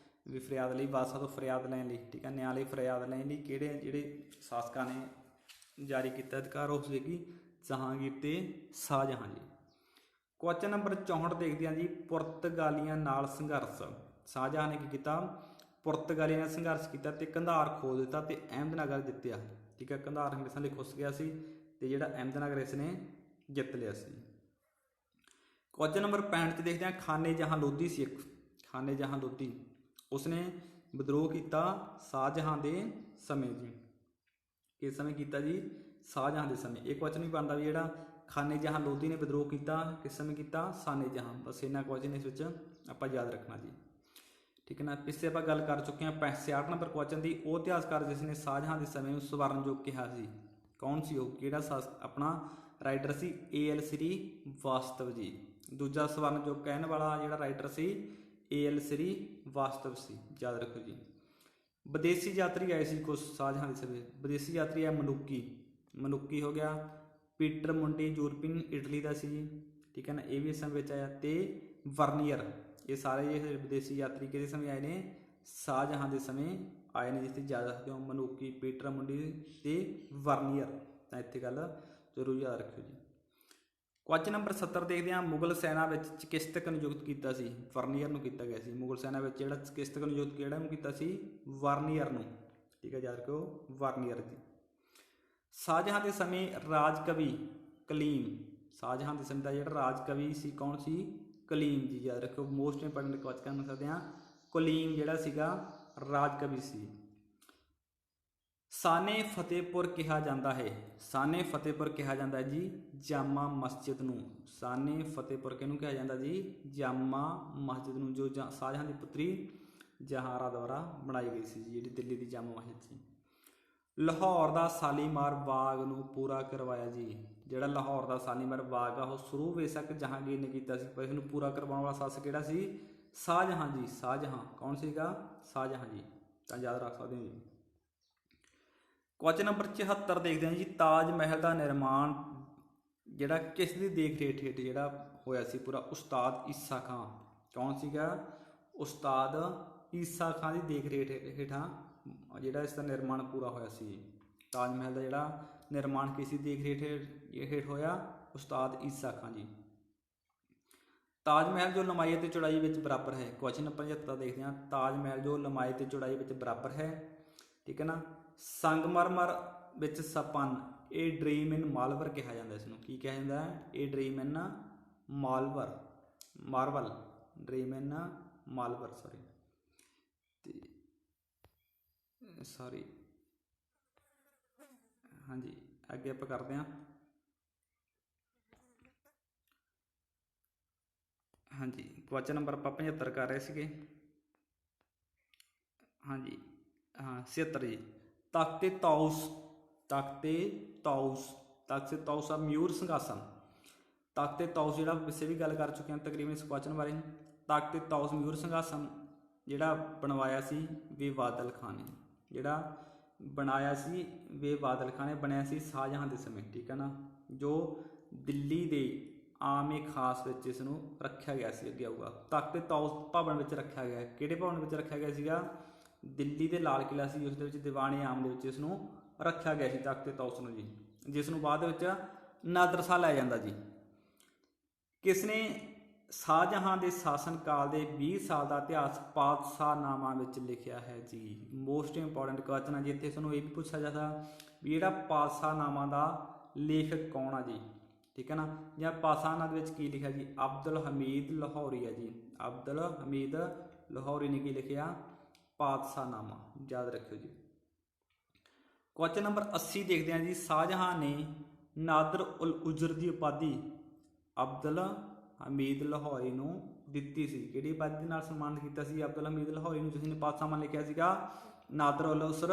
ਵੀ ਫਰਿਆਦ ਲਈ, ਬਾਦਸ਼ਾਹ ਤੋਂ ਫਰਿਆਦ ਲੈਣ ਲਈ, ਠੀਕ ਹੈ, ਨਿਆਂ ਲਈ ਫਰਿਆਦ ਲੈਣ ਲਈ ਕਿਹੜੇ ਜਿਹੜੇ ਸ਼ਾਸਕਾਂ ਨੇ ਜਾਰੀ ਕੀਤਾ ਅਧਿਕਾਰ, ਉਹ ਸੀਗੀ ਜਹਾਂਗੀਰ ਤੇ ਸ਼ਾਹਜਹਾਂ ਜੀ। ਕੁਐਸਚਨ ਨੰਬਰ 64 ਦੇਖਦੇ ਹਾਂ ਜੀ। ਪੁਰਤਗਾਲੀਆਂ ਨਾਲ ਸੰਘਰਸ਼। ਸ਼ਾਹਜਹਾਂ ਨੇ ਕੀ ਕੀਤਾ, ਪੁਰਤਗਾਲੀਆਂ ਨਾਲ ਸੰਘਰਸ਼ ਕੀਤਾ ਤੇ ਕੰਧਾਰ ਖੋਹ ਦਿੱਤਾ ਤੇ ਅਹਿਮਦਨਗਰ ਜਿੱਤਿਆ, ਠੀਕ ਹੈ। ਕੰਧਾਰ ਅੰਗਰੇਜ਼ਾਂ ਲਈ ਖੁੱਸ ਗਿਆ ਸੀ ਤੇ ਜਿਹੜਾ ਅਹਿਮਦਨਗਰ ਇਸ ਨੇ ਜਿੱਤ ਲਿਆ ਸੀ। ਕੁਐਸਚਨ ਨੰਬਰ 65 'ਚ ਦੇਖਦੇ ਹਾਂ। ਖਾਨੇ ਜਹਾਂ ਲੋਧੀ ਸੀ ਇੱਕ, ਖਾਨੇ ਜਹਾਂ ਲੋਧੀ, ਉਸਨੇ ਵਿਦਰੋਹ ਕੀਤਾ ਸ਼ਾਹਜਹਾਂ ਦੇ ਸਮੇਂ ਜੀ। ਕਿਸ ਸਮੇਂ ਕੀਤਾ ਜੀ, ਸ਼ਾਹਜਹਾਂ ਦੇ ਸਮੇਂ। ਇਹ ਕੁਐਸਚਨ ਵੀ ਬਣਦਾ ਵੀ ਜਿਹੜਾ ਖਾਨੇ ਜਹਾਂ ਲੋਧੀ ਨੇ ਵਿਦਰੋਹ ਕੀਤਾ ਕਿਸ ਸਮੇਂ ਕੀਤਾ, ਸ਼ਾਹਜਹਾਂ। ਬਸ ਇੰਨਾ ਕੁਐਸਚਨ ਇਸ ਵਿੱਚ ਆਪਾਂ ਯਾਦ ਰੱਖਣਾ ਜੀ, ਠੀਕ ਹੈ ਨਾ। ਪਿੱਛੇ ਆਪਾਂ ਗੱਲ ਕਰ ਚੁੱਕੇ ਹਾਂ 66 ਨੰਬਰ ਕੁਐਸਚਨ ਦੀ। ਉਹ ਇਤਿਹਾਸਕਾਰ ਜਿਸ ਨੇ ਸ਼ਾਹਜਹਾਂ ਦੇ ਸਮੇਂ ਨੂੰ ਸਵਰਨਯੁੱਗ ਕਿਹਾ ਸੀ, ਕੌਣ ਸੀ ਉਹ, ਕਿਹੜਾ ਆਪਣਾ ਰਾਈਟਰ ਸੀ, A.L. ਸ੍ਰੀਵਾਸਤਵ ਜੀ। ਦੂਜਾ ਸਵਰਨਯੁੱਗ ਕਹਿਣ ਵਾਲਾ ਜਿਹੜਾ ਰਾਈਟਰ ਸੀ A.L. ਸ੍ਰੀਵਾਸਤਵ ਸੀ, ਯਾਦ ਰੱਖੋ ਜੀ। ਵਿਦੇਸ਼ੀ ਯਾਤਰੀ ਆਏ ਸੀ ਕੁਛ ਸ਼ਾਹਜਹਾਂ ਦੇ ਸਮੇਂ। ਵਿਦੇਸ਼ੀ ਯਾਤਰੀ ਆ ਮਨੁੱਕੀ ਹੋ ਗਿਆ। ਪੀਟਰ ਮੁੰਡੀ ਯੂਰਪੀਅਨ ਇਟਲੀ ਦਾ ਸੀ ਜੀ, ਠੀਕ ਹੈ ਨਾ, ਇਹ ਵੀ ਇਸ ਸਮੇਂ ਵਿੱਚ ਆਇਆ। ਤੇ ਵਰਨੀਅਰ, ਇਹ ਸਾਰੇ ਜਿਹੜੇ ਵਿਦੇਸ਼ੀ ਯਾਤਰੀ ਕਿਹਦੇ ਸਮੇਂ ਆਏ ਨੇ, ਸ਼ਾਹਜਹਾਂ ਦੇ ਸਮੇਂ ਆਏ ਨੇ, ਜਿਸ 'ਤੇ ਯਾਦ ਰੱਖਦੇ ਹੋ ਮਨੁੱਕੀ, ਪੀਟਰ ਮੁੰਡੀ ਤੇ ਵਰਨੀਅਰ। ਤਾਂ ਇੱਥੇ ਗੱਲ ਜ਼ਰੂਰ ਯਾਦ ਰੱਖਿਓ ਜੀ। ਕੁਐਸਚਨ ਨੰਬਰ 70 ਦੇਖਦੇ ਹਾਂ। ਮੁਗਲ ਸੈਨਾ ਵਿੱਚ ਚਿਕਿਤਸਕ ਨਿਯੁਕਤ ਕੀਤਾ ਸੀ, ਵਰਨੀਅਰ ਨੂੰ ਕੀਤਾ ਗਿਆ ਸੀ। ਮੁਗਲ ਸੈਨਾ ਵਿੱਚ ਜਿਹੜਾ ਚਿਕਿਤਸਕ ਨਿਯੁਕਤ ਕਿਹੜਾ ਨੂੰ ਕੀਤਾ ਸੀ, ਵਰਨੀਅਰ ਨੂੰ, ਠੀਕ ਹੈ, ਯਾਦ ਰੱਖਿਓ ਵਰਨੀਅਰ ਜੀ। ਸ਼ਾਹਜਹਾਂ ਦੇ ਸਮੇਂ ਰਾਜ ਕਵੀ ਕਲੀਮ, ਸ਼ਾਹਜਹਾਂ ਦੇ ਸਮੇਂ ਦਾ ਜਿਹੜਾ ਰਾਜ ਕਵੀ ਸੀ ਕੌਣ ਸੀ, ਕਲੀਮ ਜੀ, ਯਾਦ ਰੱਖਿਓ। ਮੋਸਟ ਇੰਪੋਰਟੈਂਟ ਕੁਐਸਚਨ ਕਰ ਸਕਦੇ ਹਾਂ। ਕਲੀਮ ਜਿਹੜਾ ਸੀਗਾ ਰਾਜ ਕਵੀ ਸੀ। ਸਾਨੇ ਫਤਿਹਪੁਰ ਕਿਹਾ ਜਾਂਦਾ ਹੈ, ਸਾਨੇ ਫਤਿਹਪੁਰ ਕਿਹਾ ਜਾਂਦਾ ਹੈ ਜੀ ਜਾਮਾ ਮਸਜਿਦ ਨੂੰ। ਸਾਨੇ ਫਤਿਹਪੁਰ ਕਿਹਨੂੰ ਕਿਹਾ ਜਾਂਦਾ ਜੀ? ਜਾਮਾ ਮਸਜਿਦ ਨੂੰ, ਜੋ ਸ਼ਾਹਜਹਾਂ ਦੀ ਪੁੱਤਰੀ ਜਹਾਂਆਰਾ ਦੁਆਰਾ ਬਣਾਈ ਗਈ ਸੀ, ਜਿਹੜੀ ਦਿੱਲੀ ਦੀ ਜਾਮਾ ਮਸਜਿਦ ਸੀ। ਲਾਹੌਰ ਦਾ ਸ਼ਾਲੀਮਾਰ ਬਾਗ ਨੂੰ ਪੂਰਾ ਕਰਵਾਇਆ ਜੀ। ਜਿਹੜਾ ਲਾਹੌਰ ਦਾ ਸ਼ਾਲੀਮਾਰ ਬਾਗ ਆ ਉਹ ਸ਼ੁਰੂ ਬੇਸ਼ੱਕ ਜਹਾਂਗੀਰ ਨੇ ਕੀਤਾ ਸੀ, ਪਰ ਇਸਨੂੰ ਪੂਰਾ ਕਰਵਾਉਣ ਵਾਲਾ ਸ਼ਖਸ ਕਿਹੜਾ ਸੀ? ਸ਼ਾਹਜਹਾਂ ਜੀ। ਸ਼ਾਹਜਹਾਂ ਕੌਣ ਸੀਗਾ? ਸ਼ਾਹਜਹਾਂ ਜੀ। ਤਾਂ ਯਾਦ ਰੱਖ ਸਕਦੇ ਹੋ ਜੀ। ਕੁਐਸਚਨ ਨੰਬਰ 74 ਦੇਖਦੇ ਹਾਂ ਜੀ, ਤਾਜ ਮਹਿਲ ਦਾ ਨਿਰਮਾਣ ਜਿਹੜਾ ਕਿਸ ਦੀ ਦੇਖ ਰੇਖ ਹੇਠ ਜਿਹੜਾ ਹੋਇਆ ਸੀ ਪੂਰਾ? ਉਸਤਾਦ ਈਸਾ ਖਾਂ। ਕੌਣ ਸੀਗਾ? ਉਸਤਾਦ ਈਸਾ ਖਾਂ ਦੀ ਦੇਖ ਰੇਖ ਹੇਠਾਂ ਜਿਹੜਾ ਇਸ ਦਾ ਨਿਰਮਾਣ ਪੂਰਾ ਹੋਇਆ ਸੀ। ਤਾਜ ਮਹਿਲ ਦਾ ਜਿਹੜਾ ਨਿਰਮਾਣ ਕਿਸੇ ਦੇਖ ਰੇਖ ਹੇਠ ਹੋਇਆ? ਉਸਤਾਦ ਈਸਾ ਖਾਂ ਜੀ। ਤਾਜ ਮਹਿਲ ਜੋ ਲੰਬਾਈ ਅਤੇ ਚੌੜਾਈ ਵਿੱਚ ਬਰਾਬਰ ਹੈ। ਕੁਐਸਚਨ ਨੰਬਰ 75 ਦੇਖਦੇ ਹਾਂ, ਤਾਜ ਮਹਿਲ ਜੋ ਲੰਬਾਈ ਅਤੇ ਚੌੜਾਈ ਵਿੱਚ ਬਰਾਬਰ ਹੈ, ਠੀਕ ਹੈ ਨਾ। ਸੰਗਮਰਮਰ ਵਿੱਚ ਸਪਨ, ਇਹ ਡ੍ਰੀਮ ਇਨ ਮਾਲਵਰ ਕਿਹਾ ਜਾਂਦਾ। ਇਸ ਨੂੰ ਕੀ ਕਿਹਾ ਜਾਂਦਾ ਹੈ? ਇਹ ਡ੍ਰੀਮ ਇਨ ਮਾਲਵਰ, ਮਾਰਵਲ, ਡ੍ਰੀਮ ਇਨ ਮਾਲਵਰ, ਸੌਰੀ ਹਾਂਜੀ। ਅੱਗੇ ਆਪਾਂ ਕਰਦੇ ਹਾਂ ਹਾਂਜੀ। ਕੁਐਸਚਨ ਨੰਬਰ ਆਪਾਂ 75 ਕਰ ਰਹੇ ਸੀਗੇ। ਹਾਂਜੀ ਹਾਂ 76 ਜੀ। ਤਖਤੇ ਤੌਸ, ਤਖਤੇ ਤੌਸ, ਤਖਤੇ ਤੌਸ ਆ ਮਯੂਰ ਸਿੰਘਾਸਨ। ਤਖਤੇ ਤੌਸ ਜਿਹੜਾ ਪਿੱਛੇ ਵੀ ਗੱਲ ਕਰ ਚੁੱਕੇ ਹਾਂ ਤਕਰੀਬਨ ਇਸ ਕੁਐਸਚਨ ਬਾਰੇ। ਤਖਤੇ ਤੌਸ ਮਯੂਰ ਸਿੰਘਾਸਨ ਜਿਹੜਾ ਬਣਵਾਇਆ ਸੀ ਬੇਬਾਦਲ ਖਾਂ ਨੇ, ਜਿਹੜਾ ਬਣਾਇਆ ਸੀ ਬੇਬਾਦਲ ਖਾਂ ਨੇ, ਬਣਿਆ ਸੀ ਸ਼ਾਹਜਹਾਂ ਦੇ ਸਮੇਂ, ਠੀਕ ਹੈ ਨਾ। ਜੋ ਦਿੱਲੀ ਦੇ ਆਮ ਖਾਸ ਵਿੱਚ ਇਸ ਨੂੰ ਰੱਖਿਆ ਗਿਆ ਸੀ। ਅੱਗੇ ਆਊਗਾ ਤਖਤੇ ਤੌਸ ਭਵਨ ਵਿੱਚ ਰੱਖਿਆ ਗਿਆ। ਕਿਹੜੇ ਭਵਨ ਵਿੱਚ ਰੱਖਿਆ ਗਿਆ ਸੀਗਾ? ਦਿੱਲੀ ਦੇ ਲਾਲ ਕਿਲ੍ਹਾ ਸੀ, ਉਸ ਦੇ ਵਿੱਚ ਦੀਵਾਨ ਆਮ ਦੇ ਵਿੱਚ ਇਸ ਨੂੰ ਰੱਖਿਆ ਗਿਆ ਸੀ ਤਖਤੇ ਤੌਸ ਨੂੰ ਜੀ, ਜਿਸ ਨੂੰ ਬਾਅਦ ਵਿੱਚ ਨਾਦਰ ਸ਼ਾਹ ਲੈ ਜਾਂਦਾ ਜੀ। ਕਿਸ ਨੇ ਸ਼ਾਹਜਹਾਂ ਦੇ ਸ਼ਾਸਨ ਕਾਲ ਦੇ 20 ਸਾਲ ਦਾ ਇਤਿਹਾਸ ਪਾਤਸ਼ਾਹਨਾਮਾ ਵਿੱਚ ਲਿਖਿਆ ਹੈ ਜੀ? ਮੋਸਟ ਇੰਪੋਰਟੈਂਟ ਕੁਐਸਚਨ ਹੈ ਜੀ। ਇੱਥੇ ਤੁਹਾਨੂੰ ਇਹ ਵੀ ਪੁੱਛਿਆ ਜਾਂਦਾ ਵੀ ਜਿਹੜਾ ਪਾਤਸ਼ਾਹਨਾਮਾ ਦਾ ਲੇਖਕ ਕੌਣ ਆ ਜੀ, ਠੀਕ ਹੈ ਨਾ। ਜਾਂ ਪਾਤਸ਼ਾਹਨਾਮਾ ਦੇ ਵਿੱਚ ਕੀ ਲਿਖਿਆ ਜੀ? ਅਬਦੁਲ ਹਮੀਦ ਲਾਹੌਰੀ ਹੈ ਜੀ। ਅਬਦੁਲ ਹਮੀਦ ਲਾਹੌਰੀ ਨੇ ਕੀ ਲਿਖਿਆ? ਪਾਤਸ਼ਾਹਨਾਮਾ। ਯਾਦ ਰੱਖਿਓ ਜੀ। ਕੁਐਸਚਨ ਨੰਬਰ 80 ਦੇਖਦੇ ਹਾਂ ਜੀ, ਸ਼ਾਹਜਹਾਂ ਨੇ ਨਾਦਰ ਉਲ ਉਜ਼ਰ ਦੀ ਉਪਾਧੀ ਅਬਦੁਲ ਹਮੀਦ ਲਾਹੌਰੀ ਨੂੰ ਦਿੱਤੀ ਸੀ। ਕਿਹੜੀ ਉਪਾਧੀ ਦੇ ਨਾਲ ਸਨਮਾਨਿਤ ਕੀਤਾ ਸੀ ਅਬਦੁਲ ਹਮੀਦ ਲਾਹੌਰੀ ਨੂੰ, ਜਿਸ ਨੇ ਪਾਤਸ਼ਾਹਨਾਮਾ ਲਿਖਿਆ ਸੀਗਾ? ਨਾਦਰ ਉਲ ਉਜ਼ਰ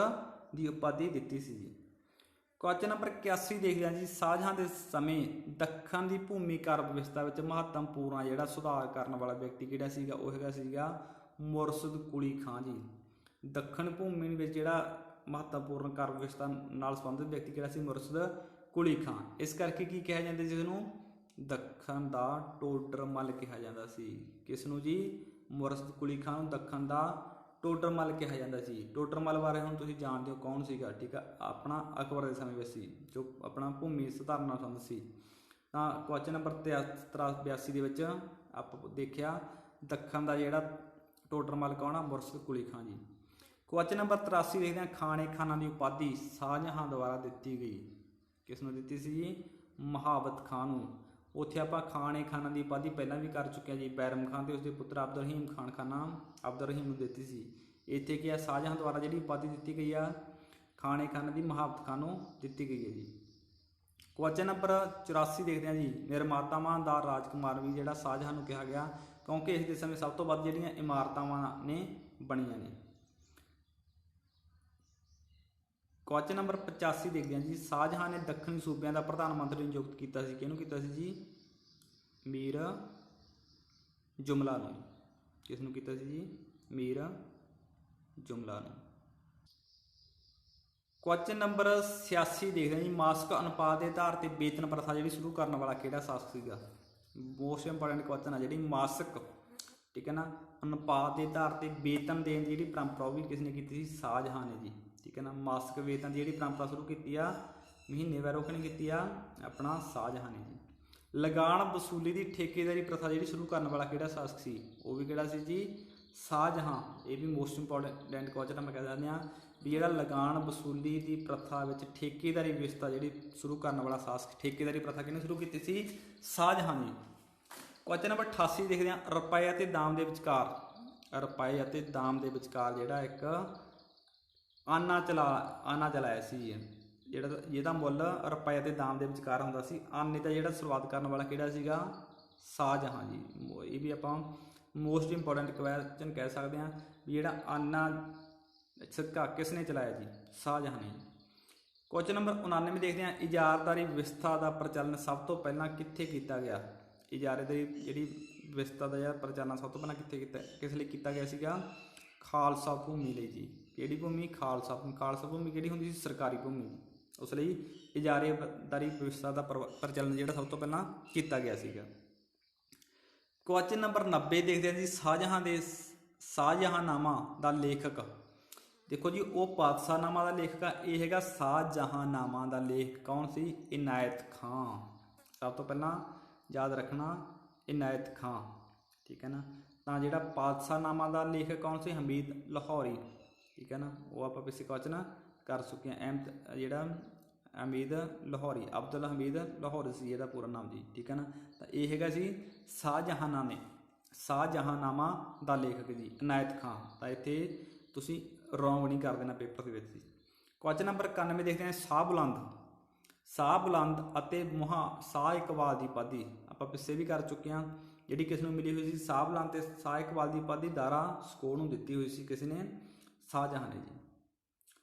ਦੀ ਉਪਾਧੀ ਦਿੱਤੀ ਸੀ ਜੀ। ਕੁਐਸਚਨ ਨੰਬਰ 81 ਦੇਖਦੇ ਹਾਂ ਜੀ, ਸ਼ਾਹਜਹਾਂ ਦੇ ਸਮੇਂ ਦੱਖਣ ਦੀ ਭੂਮੀ ਕਰ ਵਿਵਸਥਾ ਵਿੱਚ ਮਹੱਤਵਪੂਰਨ ਜਿਹੜਾ ਸੁਧਾਰ ਕਰਨ ਵਾਲਾ ਵਿਅਕਤੀ ਕਿਹੜਾ ਸੀਗਾ? ਉਹ ਹੈਗਾ ਸੀਗਾ ਮੁਰਸ਼ਦ ਕੁਲੀ ਖਾਂ ਜੀ। ਦੱਖਣ ਭੂਮੀ ਵਿੱਚ ਜਿਹੜਾ ਮਹੱਤਵਪੂਰਨ ਕਰ ਵਿਵਸਥਾ ਨਾਲ ਸੰਬੰਧਿਤ ਵਿਅਕਤੀ ਕਿਹੜਾ ਸੀ? ਮੁਰਸ਼ਦ ਕੁਲੀ ਖਾਂ। ਇਸ ਕਰਕੇ ਕੀ ਕਿਹਾ ਜਾਂਦਾ ਜਿਸ ਨੂੰ? ਦੱਖਣ ਦਾ ਟੋਡਰਮੱਲ ਕਿਹਾ ਜਾਂਦਾ ਸੀ। ਕਿਸ ਨੂੰ ਜੀ? ਮੁਰਸ਼ਦ ਕੁਲੀ ਖਾਂ ਨੂੰ ਦੱਖਣ ਦਾ ਟੋਡਰਮੱਲ ਕਿਹਾ ਜਾਂਦਾ ਸੀ। ਟੋਡਰਮੱਲ ਬਾਰੇ ਹੁਣ ਤੁਸੀਂ ਜਾਣਦੇ ਹੋ ਕੌਣ ਸੀਗਾ, ਠੀਕ ਆ। ਆਪਣਾ ਅਕਬਰ ਦੇ ਸਮੇਂ ਵਿੱਚ ਸੀ, ਜੋ ਆਪਣਾ ਭੂਮੀ ਸੁਧਾਰਨ ਨਾਲ ਸੰਬੰਧਿਤ ਸੀ। ਤਾਂ ਕੁਐਸਚਨ ਨੰਬਰ 83-82 ਦੇ ਵਿੱਚ ਆਪਾਂ ਦੇਖਿਆ ਦੱਖਣ ਦਾ ਜਿਹੜਾ ਟੋਡਰਮੱਲ ਕੌਣ ਆ? ਮੁਰਸ਼ਦ ਕੁਲੀ ਖਾਂ ਜੀ। ਕੁਐਸਚਨ ਨੰਬਰ 83 ਦੇਖਦੇ ਹਾਂ, ਖਾਣੇ ਖਾਨਾਂ ਦੀ ਉਪਾਧੀ ਸ਼ਾਹਜਹਾਂ ਦੁਆਰਾ ਦਿੱਤੀ ਗਈ। ਕਿਸ ਨੂੰ ਦਿੱਤੀ ਸੀ ਜੀ? ਮੁਹਾਬਤ ਖਾਂ ਨੂੰ। ਉੱਥੇ ਆਪਾਂ ਖਾਣੇ ਖਾਨਾਂ ਦੀ ਉਪਾਧੀ ਪਹਿਲਾਂ ਵੀ ਕਰ ਚੁੱਕੇ ਹਾਂ ਜੀ। ਬੈਰਮ ਖਾਨ ਤੇ ਉਸਦੇ ਪੁੱਤਰ ਅਬਦੁਲ ਰਹੀਮ ਖਾਨ ਖਾਨਾ ਅਬਦੁਲ ਰਹੀਮ ਨੂੰ ਦਿੱਤੀ ਸੀ। ਇੱਥੇ ਕੀ ਆ? ਸ਼ਾਹਜਹਾਂ ਦੁਆਰਾ ਜਿਹੜੀ ਉਪਾਧੀ ਦਿੱਤੀ ਗਈ ਆ ਖਾਣੇ ਖਾਨ ਦੀ ਮੁਹਾਬਤ ਖਾਨ ਨੂੰ ਦਿੱਤੀ ਗਈ ਹੈ ਜੀ। ਕੁਐਸਚਨ ਨੰਬਰ 84 ਦੇਖਦੇ ਹਾਂ ਜੀ, ਨਿਰਮਾਤਾਵਾਂ ਦਾ ਰਾਜਕੁਮਾਰ ਵੀ ਜਿਹੜਾ ਸ਼ਾਹਜਹਾਂ ਨੂੰ ਕਿਹਾ ਗਿਆ, ਕਿਉਂਕਿ ਇਸ ਦੇ ਸਮੇਂ ਸਭ ਤੋਂ ਵੱਧ ਜਿਹੜੀਆਂ ਇਮਾਰਤਾਂ ਨੇ ਬਣੀਆਂ ਨੇ। ਕੁਐਸਚਨ ਨੰਬਰ 85 ਦੇਖਦੇ ਹਾਂ ਜੀ, ਸ਼ਾਹਜਹਾਂ ਨੇ ਦੱਖਣੀ ਸੂਬਿਆਂ ਦਾ ਪ੍ਰਧਾਨ ਮੰਤਰੀ ਨਿਯੁਕਤ ਕੀਤਾ ਸੀ। ਕਿਹਨੂੰ ਕੀਤਾ ਸੀ ਜੀ? ਮੀਰ ਜੁਮਲਾ ਨੂੰ। ਕਿਸ ਨੂੰ ਕੀਤਾ ਸੀ ਜੀ? ਮੀਰ ਜੁਮਲਾ ਨੂੰ। ਕੁਐਸਚਨ ਨੰਬਰ 86 ਦੇਖਦੇ ਹਾਂ ਜੀ, ਮਾਸਿਕ ਅਨੁਪਾਤ ਦੇ ਆਧਾਰ ਤੇ ਵੇਤਨ ਪ੍ਰਥਾ ਜਿਹੜੀ ਸ਼ੁਰੂ ਕਰਨ ਵਾਲਾ ਕਿਹੜਾ ਸ਼ਾਸਕ ਸੀਗਾ? ਮੋਸਟ ਇੰਪੋਰਟੈਂਟ ਕੁਐਸਚਨ ਆ ਜਿਹੜੀ ਮਾਸਿਕ, ਠੀਕ ਹੈ ਨਾ, ਅਨੁਪਾਤ ਦੇ ਆਧਾਰ ਤੇ ਵੇਤਨ ਦੇਣ ਦੀ ਜਿਹੜੀ ਪਰੰਪਰਾ ਉਹ ਵੀ ਕਿਸ ਨੇ ਕੀਤੀ ਸੀ? ਸ਼ਾਹਜਹਾਂ ਨੇ ਜੀ, ਠੀਕ ਹੈ ਨਾ। ਮਾਸਿਕ ਵੇਤਨ ਦੀ ਜਿਹੜੀ ਪਰੰਪਰਾ ਸ਼ੁਰੂ ਕੀਤੀ ਆ ਮਹੀਨੇ ਵਾਰ ਕਿਹਨੇ ਕੀਤੀ ਆ? ਆਪਣਾ ਸ਼ਾਹਜਹਾਂ ਨੇ ਜੀ। ਲਗਾਨ ਵਸੂਲੀ ਦੀ ਠੇਕੇਦਾਰੀ ਪ੍ਰਥਾ ਜਿਹੜੀ ਸ਼ੁਰੂ ਕਰਨ ਵਾਲਾ ਕਿਹੜਾ ਸ਼ਾਸਕ ਸੀ? ਉਹ ਵੀ ਕਿਹੜਾ ਸੀ ਜੀ? ਸ਼ਾਹਜਹਾਂ। ਇਹ ਵੀ ਮੋਸਟ ਇੰਪੋਰਟੈਂਟ ਕੁਐਸਚਨ ਮੈਂ ਕਹਿ ਦਿੰਦੇ ਹਾਂ ਵੀ ਜਿਹੜਾ ਲਗਾਨ ਵਸੂਲੀ ਦੀ ਪ੍ਰਥਾ ਵਿੱਚ ਠੇਕੇਦਾਰੀ ਵਿਵਸਥਾ ਜਿਹੜੀ ਸ਼ੁਰੂ ਕਰਨ ਵਾਲਾ ਸ਼ਾਸਕ, ਠੇਕੇਦਾਰੀ ਪ੍ਰਥਾ ਕਿਹਨੇ ਸ਼ੁਰੂ ਕੀਤੀ ਸੀ? ਸ਼ਾਹਜਹਾਂ ਨੇ। ਕੁਐਸਚਨ ਨੰਬਰ 88 ਦੇਖਦੇ ਹਾਂ, ਰੁਪਏ ਅਤੇ ਦਾਮ ਦੇ ਵਿਚਕਾਰ ਰੁਪਏ ਅਤੇ ਦਾਮ ਦੇ ਵਿਚਕਾਰ ਜਿਹੜਾ ਇੱਕ ਆਨਾ ਚਲਾਇਆ ਸੀ, ਜਿਹੜਾ ਜਿਹਦਾ ਮੁੱਲ ਰੁਪਏ ਅਤੇ ਦਾਮ ਦੇ ਵਿਚਕਾਰ ਹੁੰਦਾ ਸੀ। ਆਨੇ ਦਾ ਜਿਹੜਾ ਸ਼ੁਰੂਆਤ ਕਰਨ ਵਾਲਾ ਕਿਹੜਾ ਸੀਗਾ? ਸ਼ਾਹਜਹਾਂ ਜੀ। ਇਹ ਵੀ ਆਪਾਂ ਮੋਸਟ ਇੰਪੋਰਟੈਂਟ ਕੁਐਸਚਨ ਕਹਿ ਸਕਦੇ ਹਾਂ ਵੀ ਜਿਹੜਾ ਆਨਾ ਸਿੱਕਾ ਕਿਸ ਨੇ ਚਲਾਇਆ ਜੀ? ਸ਼ਾਹਜਹਾਂ ਨੇ। ਕੁਐਸਚਨ ਨੰਬਰ 99 ਦੇਖਦੇ ਹਾਂ, ਇਜਾਰਦਾਰੀ ਵਿਵਸਥਾ ਦਾ ਪ੍ਰਚਲਨ ਸਭ ਤੋਂ ਪਹਿਲਾਂ ਕਿੱਥੇ ਕੀਤਾ ਗਿਆ? ਇਜਾਰੇਦਾਰੀ ਜਿਹੜੀ ਵਿਵਸਥਾ ਦਾ ਜਿਹੜਾ ਪ੍ਰਚਲਨ ਸਭ ਤੋਂ ਪਹਿਲਾਂ ਕਿਸ ਲਈ ਕੀਤਾ ਗਿਆ ਸੀਗਾ? ਖਾਲਸਾ ਭੂਮੀ ਲਈ ਜੀ। ਕਿਹੜੀ ਭੂਮੀ? ਖਾਲਸਾ ਭੂਮੀ। ਖਾਲਸਾ ਭੂਮੀ ਕਿਹੜੀ ਹੁੰਦੀ ਸੀ? ਸਰਕਾਰੀ ਭੂਮੀ। ਉਸ ਲਈ ਇਜਾਰੇਦਾਰੀ ਵਿਵਸਥਾ ਦਾ ਪ੍ਰਚਲਨ ਜਿਹੜਾ ਸਭ ਤੋਂ ਪਹਿਲਾਂ ਕੀਤਾ ਗਿਆ ਸੀਗਾ। ਕੁਐਸਚਨ ਨੰਬਰ 90 ਦੇਖਦੇ ਹਾਂ ਜੀ, ਸ਼ਾਹਜਹਾਂਨਾਮਾ ਦਾ ਲੇਖਕ। ਦੇਖੋ ਜੀ, ਉਹ ਪਾਤਸ਼ਾਹਨਾਮਾ ਦਾ ਲੇਖਕ ਆ, ਇਹ ਹੈਗਾ ਸ਼ਾਹਜਹਾਂਨਾਮਾ ਦਾ ਲੇਖਕ ਕੌਣ ਸੀ? ਇਨਾਇਤ ਖਾਂ। ਸਭ ਤੋਂ ਪਹਿਲਾਂ ਯਾਦ ਰੱਖਣਾ ਇਨਾਇਤ ਖਾਂ, ਠੀਕ ਹੈ ਨਾ। ਤਾਂ ਜਿਹੜਾ ਪਾਤਸ਼ਾਹਨਾਮਾ ਦਾ ਲੇਖਕ ਕੌਣ ਸੀ? ਹਮੀਦ ਲਾਹੌਰੀ, ਠੀਕ ਹੈ ਨਾ। ਉਹ ਆਪਾਂ ਪਿੱਛੇ ਕੁਐਸਚਨ ਕਰ ਚੁੱਕੇ ਹਾਂ। ਜਿਹੜਾ ਹਮੀਦ ਲਾਹੌਰੀ, ਅਬਦੁਲ ਹਮੀਦ ਲਾਹੌਰੀ ਸੀ ਇਹਦਾ ਪੂਰਾ ਨਾਮ ਜੀ, ਠੀਕ ਹੈ ਨਾ। ਤਾਂ ਇਹ ਹੈਗਾ ਸੀ ਸ਼ਾਹਜਹਾਂਨਾਮਾ ਦਾ ਲੇਖਕ ਜੀ ਇਨਾਇਤ ਖਾਂ। ਤਾਂ ਇੱਥੇ ਤੁਸੀਂ ਰੋਂਗ ਨਹੀਂ ਕਰ ਦੇਣਾ ਪੇਪਰ ਦੇ ਵਿੱਚ ਜੀ। ਕੁਐਸਚਨ ਨੰਬਰ 91 ਦੇਖਦੇ ਹਾਂ, ਸ਼ਾਹ ਬੁਲੰਦ ਅਤੇ ਸ਼ਾਹ ਇਕਬਾਲ ਦੀ ਉਪਾਧੀ ਆਪਾਂ ਪਿੱਛੇ ਵੀ ਕਰ ਚੁੱਕੇ ਹਾਂ। ਜਿਹੜੀ ਕਿਸ ਨੂੰ ਮਿਲੀ ਹੋਈ ਸੀ? ਸ਼ਾਹ ਬੁਲੰਦ ਤੇ ਸ਼ਾਹ ਇਕਬਾਲ ਦੀ ਉਪਾਧੀ ਦਾਰਾ ਸਕੋਹ ਨੂੰ ਦਿੱਤੀ ਹੋਈ ਸੀ। ਕਿਸ ਨੇ? ਸ਼ਾਹਜਹਾਂ ਨੇ ਜੀ।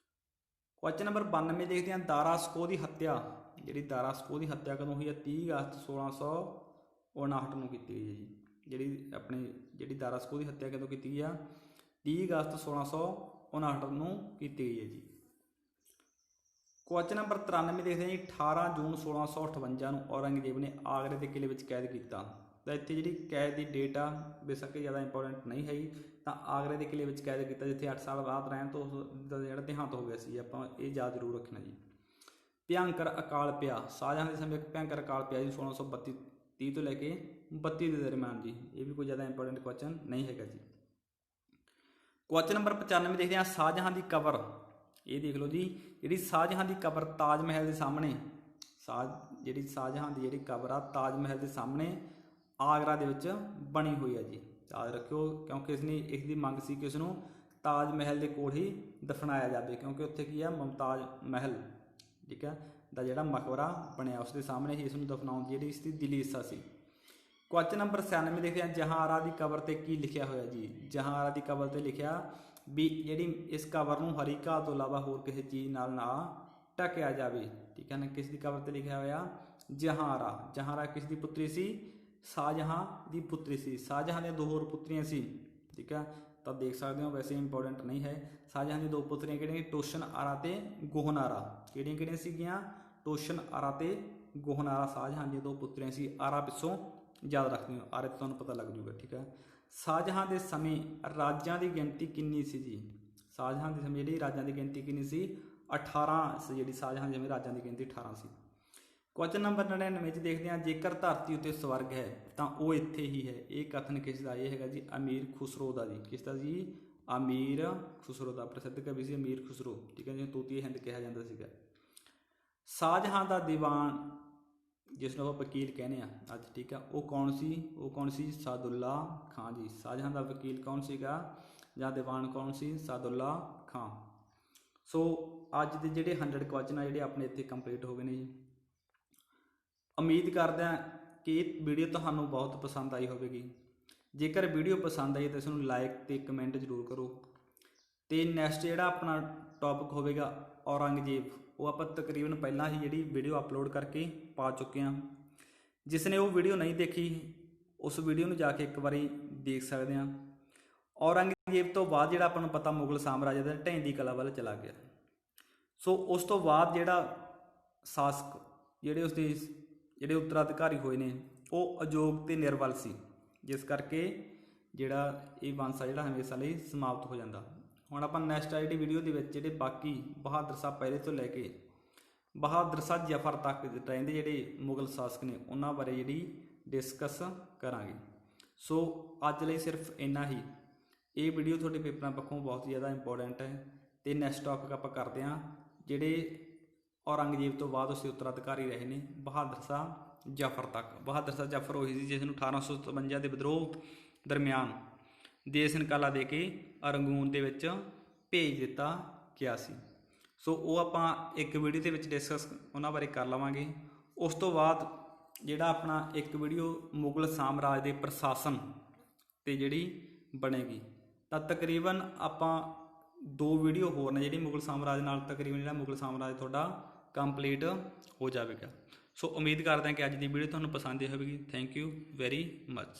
ਕੁਐਸਚਨ ਨੰਬਰ 92 ਦੇਖਦੇ ਹਾਂ, ਦਾਰਾ ਸਕੋਹ ਦੀ ਹੱਤਿਆ। ਜਿਹੜੀ ਦਾਰਾ ਸਕੋਹ ਦੀ ਹੱਤਿਆ ਕਦੋਂ ਹੋਈ ਹੈ? 30 ਅਗਸਤ 1659 ਨੂੰ ਕੀਤੀ ਗਈ ਹੈ ਜੀ। ਜਿਹੜੀ ਦਾਰਾ ਸਕੋਹ ਦੀ ਹੱਤਿਆ ਕਦੋਂ ਕੀਤੀ ਗਈ ਆ? 30 ਅਗਸਤ 1659 ਨੂੰ ਕੀਤੀ ਗਈ ਹੈ ਜੀ। ਕੁਐਸਚਨ ਨੰਬਰ 93 ਦੇਖਦੇ ਹਾਂ ਜੀ, 18 ਜੂਨ 1658 ਨੂੰ ਔਰੰਗਜ਼ੇਬ ਨੇ ਆਗਰੇ ਦੇ ਕਿਲ੍ਹੇ ਵਿੱਚ ਕੈਦ ਕੀਤਾ। ਤਾਂ ਇੱਥੇ ਜਿਹੜੀ ਕੈਦ ਦੀ ਡੇਟ ਆ ਬੇਸ਼ੱਕ ਜ਼ਿਆਦਾ ਇੰਪੋਰਟੈਂਟ ਨਹੀਂ ਹੈਗੀ। ਤਾਂ ਆਗਰੇ ਦੇ ਕਿਲ੍ਹੇ ਵਿੱਚ ਕੈਦ ਕੀਤਾ, ਜਿੱਥੇ 8 ਸਾਲ ਬਾਅਦ ਰਹਿਣ ਤੋਂ ਉਸਦਾ ਜਿਹੜਾ ਦੇਹਾਂਤ ਹੋ ਗਿਆ ਸੀ। ਆਪਾਂ ਇਹ ਯਾਦ ਜ਼ਰੂਰ ਰੱਖਣਾ ਜੀ। ਭਿਅੰਕਰ ਅਕਾਲ ਪਿਆ। ਸ਼ਾਹਜਹਾਂ ਦੇ ਸਮੇਂ ਇੱਕ ਭਿਅੰਕਰ ਅਕਾਲ ਪਿਆ ਜੀ 1630 ਤੋਂ ਲੈ ਕੇ 32 ਦੇ ਦਰਮਿਆਨ ਜੀ। ਇਹ ਵੀ ਕੋਈ ਜ਼ਿਆਦਾ ਇੰਪੋਰਟੈਂਟ ਕੁਐਸਚਨ ਨਹੀਂ ਹੈਗਾ ਜੀ। ਕੁਐਸਚਨ ਨੰਬਰ 95 ਦੇਖਦੇ ਹਾਂ, ਸ਼ਾਹਜਹਾਂ ਦੀ ਕਬਰ। ਇਹ ਦੇਖ ਲਓ ਜੀ, ਜਿਹੜੀ ਸ਼ਾਹਜਹਾਂ ਦੀ ਕਬਰ ਤਾਜ ਮਹਿਲ ਦੇ ਸਾਹਮਣੇ, ਜਿਹੜੀ ਸ਼ਾਹਜਹਾਂ ਦੀ ਜਿਹੜੀ ਕਬਰ ਆ ਤਾਜ ਮਹਿਲ ਦੇ ਸਾਹਮਣੇ ਆਗਰਾ ਦੇ ਵਿੱਚ ਬਣੀ ਹੋਈ ਹੈ ਜੀ। ਯਾਦ ਰੱਖਿਓ, ਕਿਉਂਕਿ ਇਸ ਦੀ ਮੰਗ ਸੀ ਕਿ ਉਸ ਨੂੰ ਤਾਜ ਮਹਿਲ ਦੇ ਕੋਲ ਹੀ ਦਫਨਾਇਆ ਜਾਵੇ, ਕਿਉਂਕਿ ਉੱਥੇ ਕੀ ਆ? ਮੁਮਤਾਜ਼ ਮਹਿਲ, ਠੀਕ ਹੈ, ਦਾ ਜਿਹੜਾ ਮਕਬਰਾ ਬਣਿਆ ਉਸ ਦੇ ਸਾਹਮਣੇ ਹੀ ਇਸ ਨੂੰ ਦਫਨਾਉਣ ਦੀ ਜਿਹੜੀ ਇਸ ਦੀ ਦਿਲੀ ਇੱਛਾ ਸੀ। ਕੁਐਸਚਨ ਨੰਬਰ 96 ਦੇਖਦੇ ਹਾਂ, ਜਹਾਂਆਰਾ ਦੀ ਕਬਰ ਤੇ ਕੀ ਲਿਖਿਆ ਹੋਇਆ ਜੀ? ਜਹਾਂਆਰਾ ਦੀ ਕਬਰ ਤੇ ਲਿਖਿਆ ਵੀ ਜਿਹੜੀ ਇਸ ਕਬਰ ਨੂੰ ਹਰੀ ਘਾਹ ਤੋਂ ਇਲਾਵਾ ਹੋਰ ਕਿਸੇ ਚੀਜ਼ ਨਾਲ ਨਾ ਢਕਿਆ ਜਾਵੇ, ਠੀਕ ਹੈ ਨਾ। ਕਿਸ ਦੀ ਕਬਰ ਤੇ ਲਿਖਿਆ ਹੋਇਆ? ਜਹਾਂਆਰਾ। ਜਹਾਂਆਰਾ ਕਿਸ ਦੀ ਪੁੱਤਰੀ ਸੀ? ਸ਼ਾਹਜਹਾਂ ਦੀ ਪੁੱਤਰੀ ਸੀ। ਸ਼ਾਹਜਹਾਂ ਦੀਆਂ 2 ਹੋਰ ਪੁੱਤਰੀਆਂ ਸੀ, ਠੀਕ ਹੈ। ਤਾਂ ਦੇਖ ਸਕਦੇ ਹੋ, ਵੈਸੇ ਇੰਪੋਰਟੈਂਟ ਨਹੀਂ ਹੈ। ਸ਼ਾਹਜਹਾਂ ਦੀਆਂ 2 ਪੁੱਤਰੀਆਂ ਕਿਹੜੀਆਂ? ਟੋਸ਼ਨ ਆਰਾ ਤੇ ਗੋਹਨਾਰਾ। ਕਿਹੜੀਆਂ ਸੀਗੀਆਂ? ਟੋਸ਼ਨ ਆਰਾ ਤੇ ਗੋਹਨਾਰਾ ਸ਼ਾਹਜਹਾਂ ਦੀਆਂ 2 ਪੁੱਤਰੀਆਂ ਸੀ। ਆਰਾ ਪਿੱਛੋਂ ਯਾਦ ਰੱਖਦੇ ਹੋ, ਆਰੇ ਤੋਂ ਤੁਹਾਨੂੰ ਪਤਾ ਲੱਗ ਜੂਗਾ, ਠੀਕ ਹੈ। ਸ਼ਾਹਜਹਾਂ ਦੇ ਸਮੇਂ ਰਾਜਾਂ ਦੀ ਗਿਣਤੀ ਕਿੰਨੀ ਸੀ ਜੀ? ਸ਼ਾਹਜਹਾਂ ਦੇ ਸਮੇਂ ਜਿਹੜੀ ਰਾਜਾਂ ਦੀ ਗਿਣਤੀ ਕਿੰਨੀ ਸੀ? 18 ਸੀ। ਜਿਹੜੀ ਸ਼ਾਹਜਹਾਂ ਦੇ ਸਮੇਂ ਰਾਜਾਂ ਦੀ ਗਿਣਤੀ 18 ਸੀ। ਕੁਐਸਚਨ ਨੰਬਰ 99 'ਚ ਦੇਖਦੇ ਹਾਂ, ਜੇਕਰ ਧਰਤੀ ਉੱਤੇ ਸਵਰਗ ਹੈ ਤਾਂ ਉਹ ਇੱਥੇ ਹੀ ਹੈ। ਇਹ ਕਥਨ ਕਿਸ ਦਾ? ਇਹ ਹੈਗਾ ਜੀ ਅਮੀਰ ਖੁਸਰੋ ਦਾ ਜੀ। ਕਿਸ ਦਾ ਜੀ? ਅਮੀਰ ਖੁਸਰੋ ਦਾ। ਪ੍ਰਸਿੱਧ ਕਵੀ ਸੀ ਅਮੀਰ ਖੁਸਰੋ, ਠੀਕ ਹੈ, ਜਿਹਨੂੰ ਤੂਤੀ ਹਿੰਦ ਕਿਹਾ ਜਾਂਦਾ ਸੀਗਾ। ਸ਼ਾਹਜਹਾਂ ਦਾ ਦੀਵਾਨ, ਜਿਸ ਨੂੰ ਆਪਾਂ ਵਕੀਲ ਕਹਿੰਦੇ ਆ ਅੱਜ, ਠੀਕ ਆ, ਉਹ ਕੌਣ ਸੀ? ਸਾਦੁੱਲਾ ਖਾਂ ਜੀ। ਸ਼ਾਹਜਹਾਂ ਦਾ ਵਕੀਲ ਕੌਣ ਸੀਗਾ ਜਾਂ ਦੀਵਾਨ ਕੌਣ ਸੀ? ਸਾਦੁੱਲਾ ਖਾਂ। ਸੋ ਅੱਜ ਦੇ ਜਿਹੜੇ 100 ਕੁਐਸਚਨ ਆ ਜਿਹੜੇ ਆਪਣੇ ਇੱਥੇ ਕੰਪਲੀਟ ਹੋ ਗਏ ਨੇ ਜੀ। ਉਮੀਦ ਕਰਦੇ ਹਾਂ ਕਿ ਇਹ ਵੀਡੀਓ ਤੁਹਾਨੂੰ ਬਹੁਤ ਪਸੰਦ ਆਈ ਹੋਵੇਗੀ। ਜੇਕਰ ਵੀਡੀਓ ਪਸੰਦ ਆਈ ਤਾਂ ਇਸ ਨੂੰ ਲਾਈਕ ਤੇ ਕਮੈਂਟ ਜ਼ਰੂਰ ਕਰੋ। ਤੇ ਨੈਕਸਟ ਜਿਹੜਾ ਆਪਣਾ ਟੌਪਿਕ ਹੋਵੇਗਾ ਔਰੰਗਜ਼ੇਬ, ਉਹ ਆਪਾਂ ਤਕਰੀਬਨ ਪਹਿਲਾਂ ਹੀ ਜਿਹੜੀ ਵੀਡੀਓ ਅਪਲੋਡ ਕਰਕੇ ਪਾ ਚੁੱਕੇ ਹਾਂ। ਜਿਸ ਨੇ ਉਹ ਵੀਡੀਓ ਨਹੀਂ ਦੇਖੀ, ਉਸ ਵੀਡੀਓ ਨੂੰ ਜਾ ਕੇ ਇੱਕ ਵਾਰੀ ਦੇਖ ਸਕਦੇ ਹਾਂ। ਔਰੰਗਜ਼ੇਬ ਤੋਂ ਬਾਅਦ ਜਿਹੜਾ ਆਪਾਂ ਨੂੰ ਪਤਾ ਮੁਗਲ ਸਾਮਰਾਜ ਦਾ ਢਹਿੰਦੀ ਕਲਾ ਵੱਲ ਚਲਾ ਗਿਆ। ਸੋ ਉਸ ਤੋਂ ਬਾਅਦ ਜਿਹੜਾ ਸ਼ਾਸਕ ਜਿਹੜੇ ਉਸਦੇ ਜਿਹੜੇ ਉੱਤਰਾਧਿਕਾਰੀ ਹੋਏ ਨੇ ਉਹ ਅਯੋਗ ਤੇ ਨਿਰਬਲ ਸੀ, ਜਿਸ ਕਰਕੇ ਜਿਹੜਾ ਇਹ ਵੰਸ਼ ਆ ਜਿਹੜਾ ਹਮੇਸ਼ਾ ਲਈ ਸਮਾਪਤ ਹੋ ਜਾਂਦਾ। ਹੁਣ ਆਪਾਂ ਨੈਕਸਟ ਜਿਹੜੀ ਵੀਡੀਓ ਦੇ ਵਿੱਚ ਜਿਹੜੇ ਬਾਕੀ ਬਹਾਦਰ ਸ਼ਾਹ ਪਹਿਲੇ ਤੋਂ ਲੈ ਕੇ ਬਹਾਦਰ ਸ਼ਾਹ ਜ਼ਫਰ ਤੱਕ ਰਹਿੰਦੇ ਜਿਹੜੇ ਮੁਗਲ ਸ਼ਾਸਕ ਨੇ ਉਹਨਾਂ ਬਾਰੇ ਜਿਹੜੀ ਡਿਸਕਸ ਕਰਾਂਗੇ। ਸੋ ਅੱਜ ਲਈ ਸਿਰਫ ਇੰਨਾ ਹੀ। ਇਹ ਵੀਡੀਓ ਤੁਹਾਡੇ ਪੇਪਰਾਂ ਪੱਖੋਂ ਬਹੁਤ ਜ਼ਿਆਦਾ ਇੰਪੋਰਟੈਂਟ ਹੈ। ਤੇ ਨੈਕਸਟ ਟੌਪਿਕ ਆਪਾਂ ਕਰਦੇ ਹਾਂ ਜਿਹੜੇ ਔਰੰਗਜ਼ੇਬ ਤੋਂ ਬਾਅਦ ਉਸਦੇ ਉੱਤਰਾਧਿਕਾਰੀ ਰਹੇ ਨੇ ਬਹਾਦਰ ਸ਼ਾਹ ਜ਼ਫਰ ਤੱਕ। ਬਹਾਦਰ ਸ਼ਾਹ ਜ਼ਫਰ ਉਹੀ ਸੀ ਜਿਸ ਨੂੰ 1857 ਦੇ ਵਿਦਰੋਹ ਦਰਮਿਆਨ ਦੇਸ ਨਿਕਾਲਾ ਦੇ ਕੇ ਅਰੰਗੂਨ ਦੇ ਵਿੱਚ ਭੇਜ ਦਿੱਤਾ ਗਿਆ ਸੀ। ਸੋ ਉਹ ਆਪਾਂ ਇੱਕ ਵੀਡੀਓ ਦੇ ਵਿੱਚ ਡਿਸਕਸ ਉਹਨਾਂ ਬਾਰੇ ਕਰ ਲਵਾਂਗੇ। ਉਸ ਤੋਂ ਬਾਅਦ ਜਿਹੜਾ ਆਪਣਾ ਇੱਕ ਵੀਡੀਓ ਮੁਗਲ ਸਾਮਰਾਜ ਦੇ ਪ੍ਰਸ਼ਾਸਨ ਤੇ ਜਿਹੜੀ ਬਣੇਗੀ, ਤਾਂ ਤਕਰੀਬਨ ਆਪਾਂ 2 ਵੀਡੀਓ ਹੋਰ ਨੇ ਜਿਹੜੀ ਮੁਗਲ ਸਾਮਰਾਜ ਨਾਲ ਤਕਰੀਬਨ ਜਿਹੜਾ ਮੁਗਲ ਸਾਮਰਾਜ ਤੁਹਾਡਾ ਕੰਪਲੀਟ ਹੋ ਜਾਵੇਗਾ। ਸੋ ਉਮੀਦ ਕਰਦੇ ਹਾਂ ਕਿ ਅੱਜ ਦੀ ਵੀਡੀਓ ਤੁਹਾਨੂੰ ਪਸੰਦ ਆਈ ਹੋਵੇਗੀ। Thank you very much.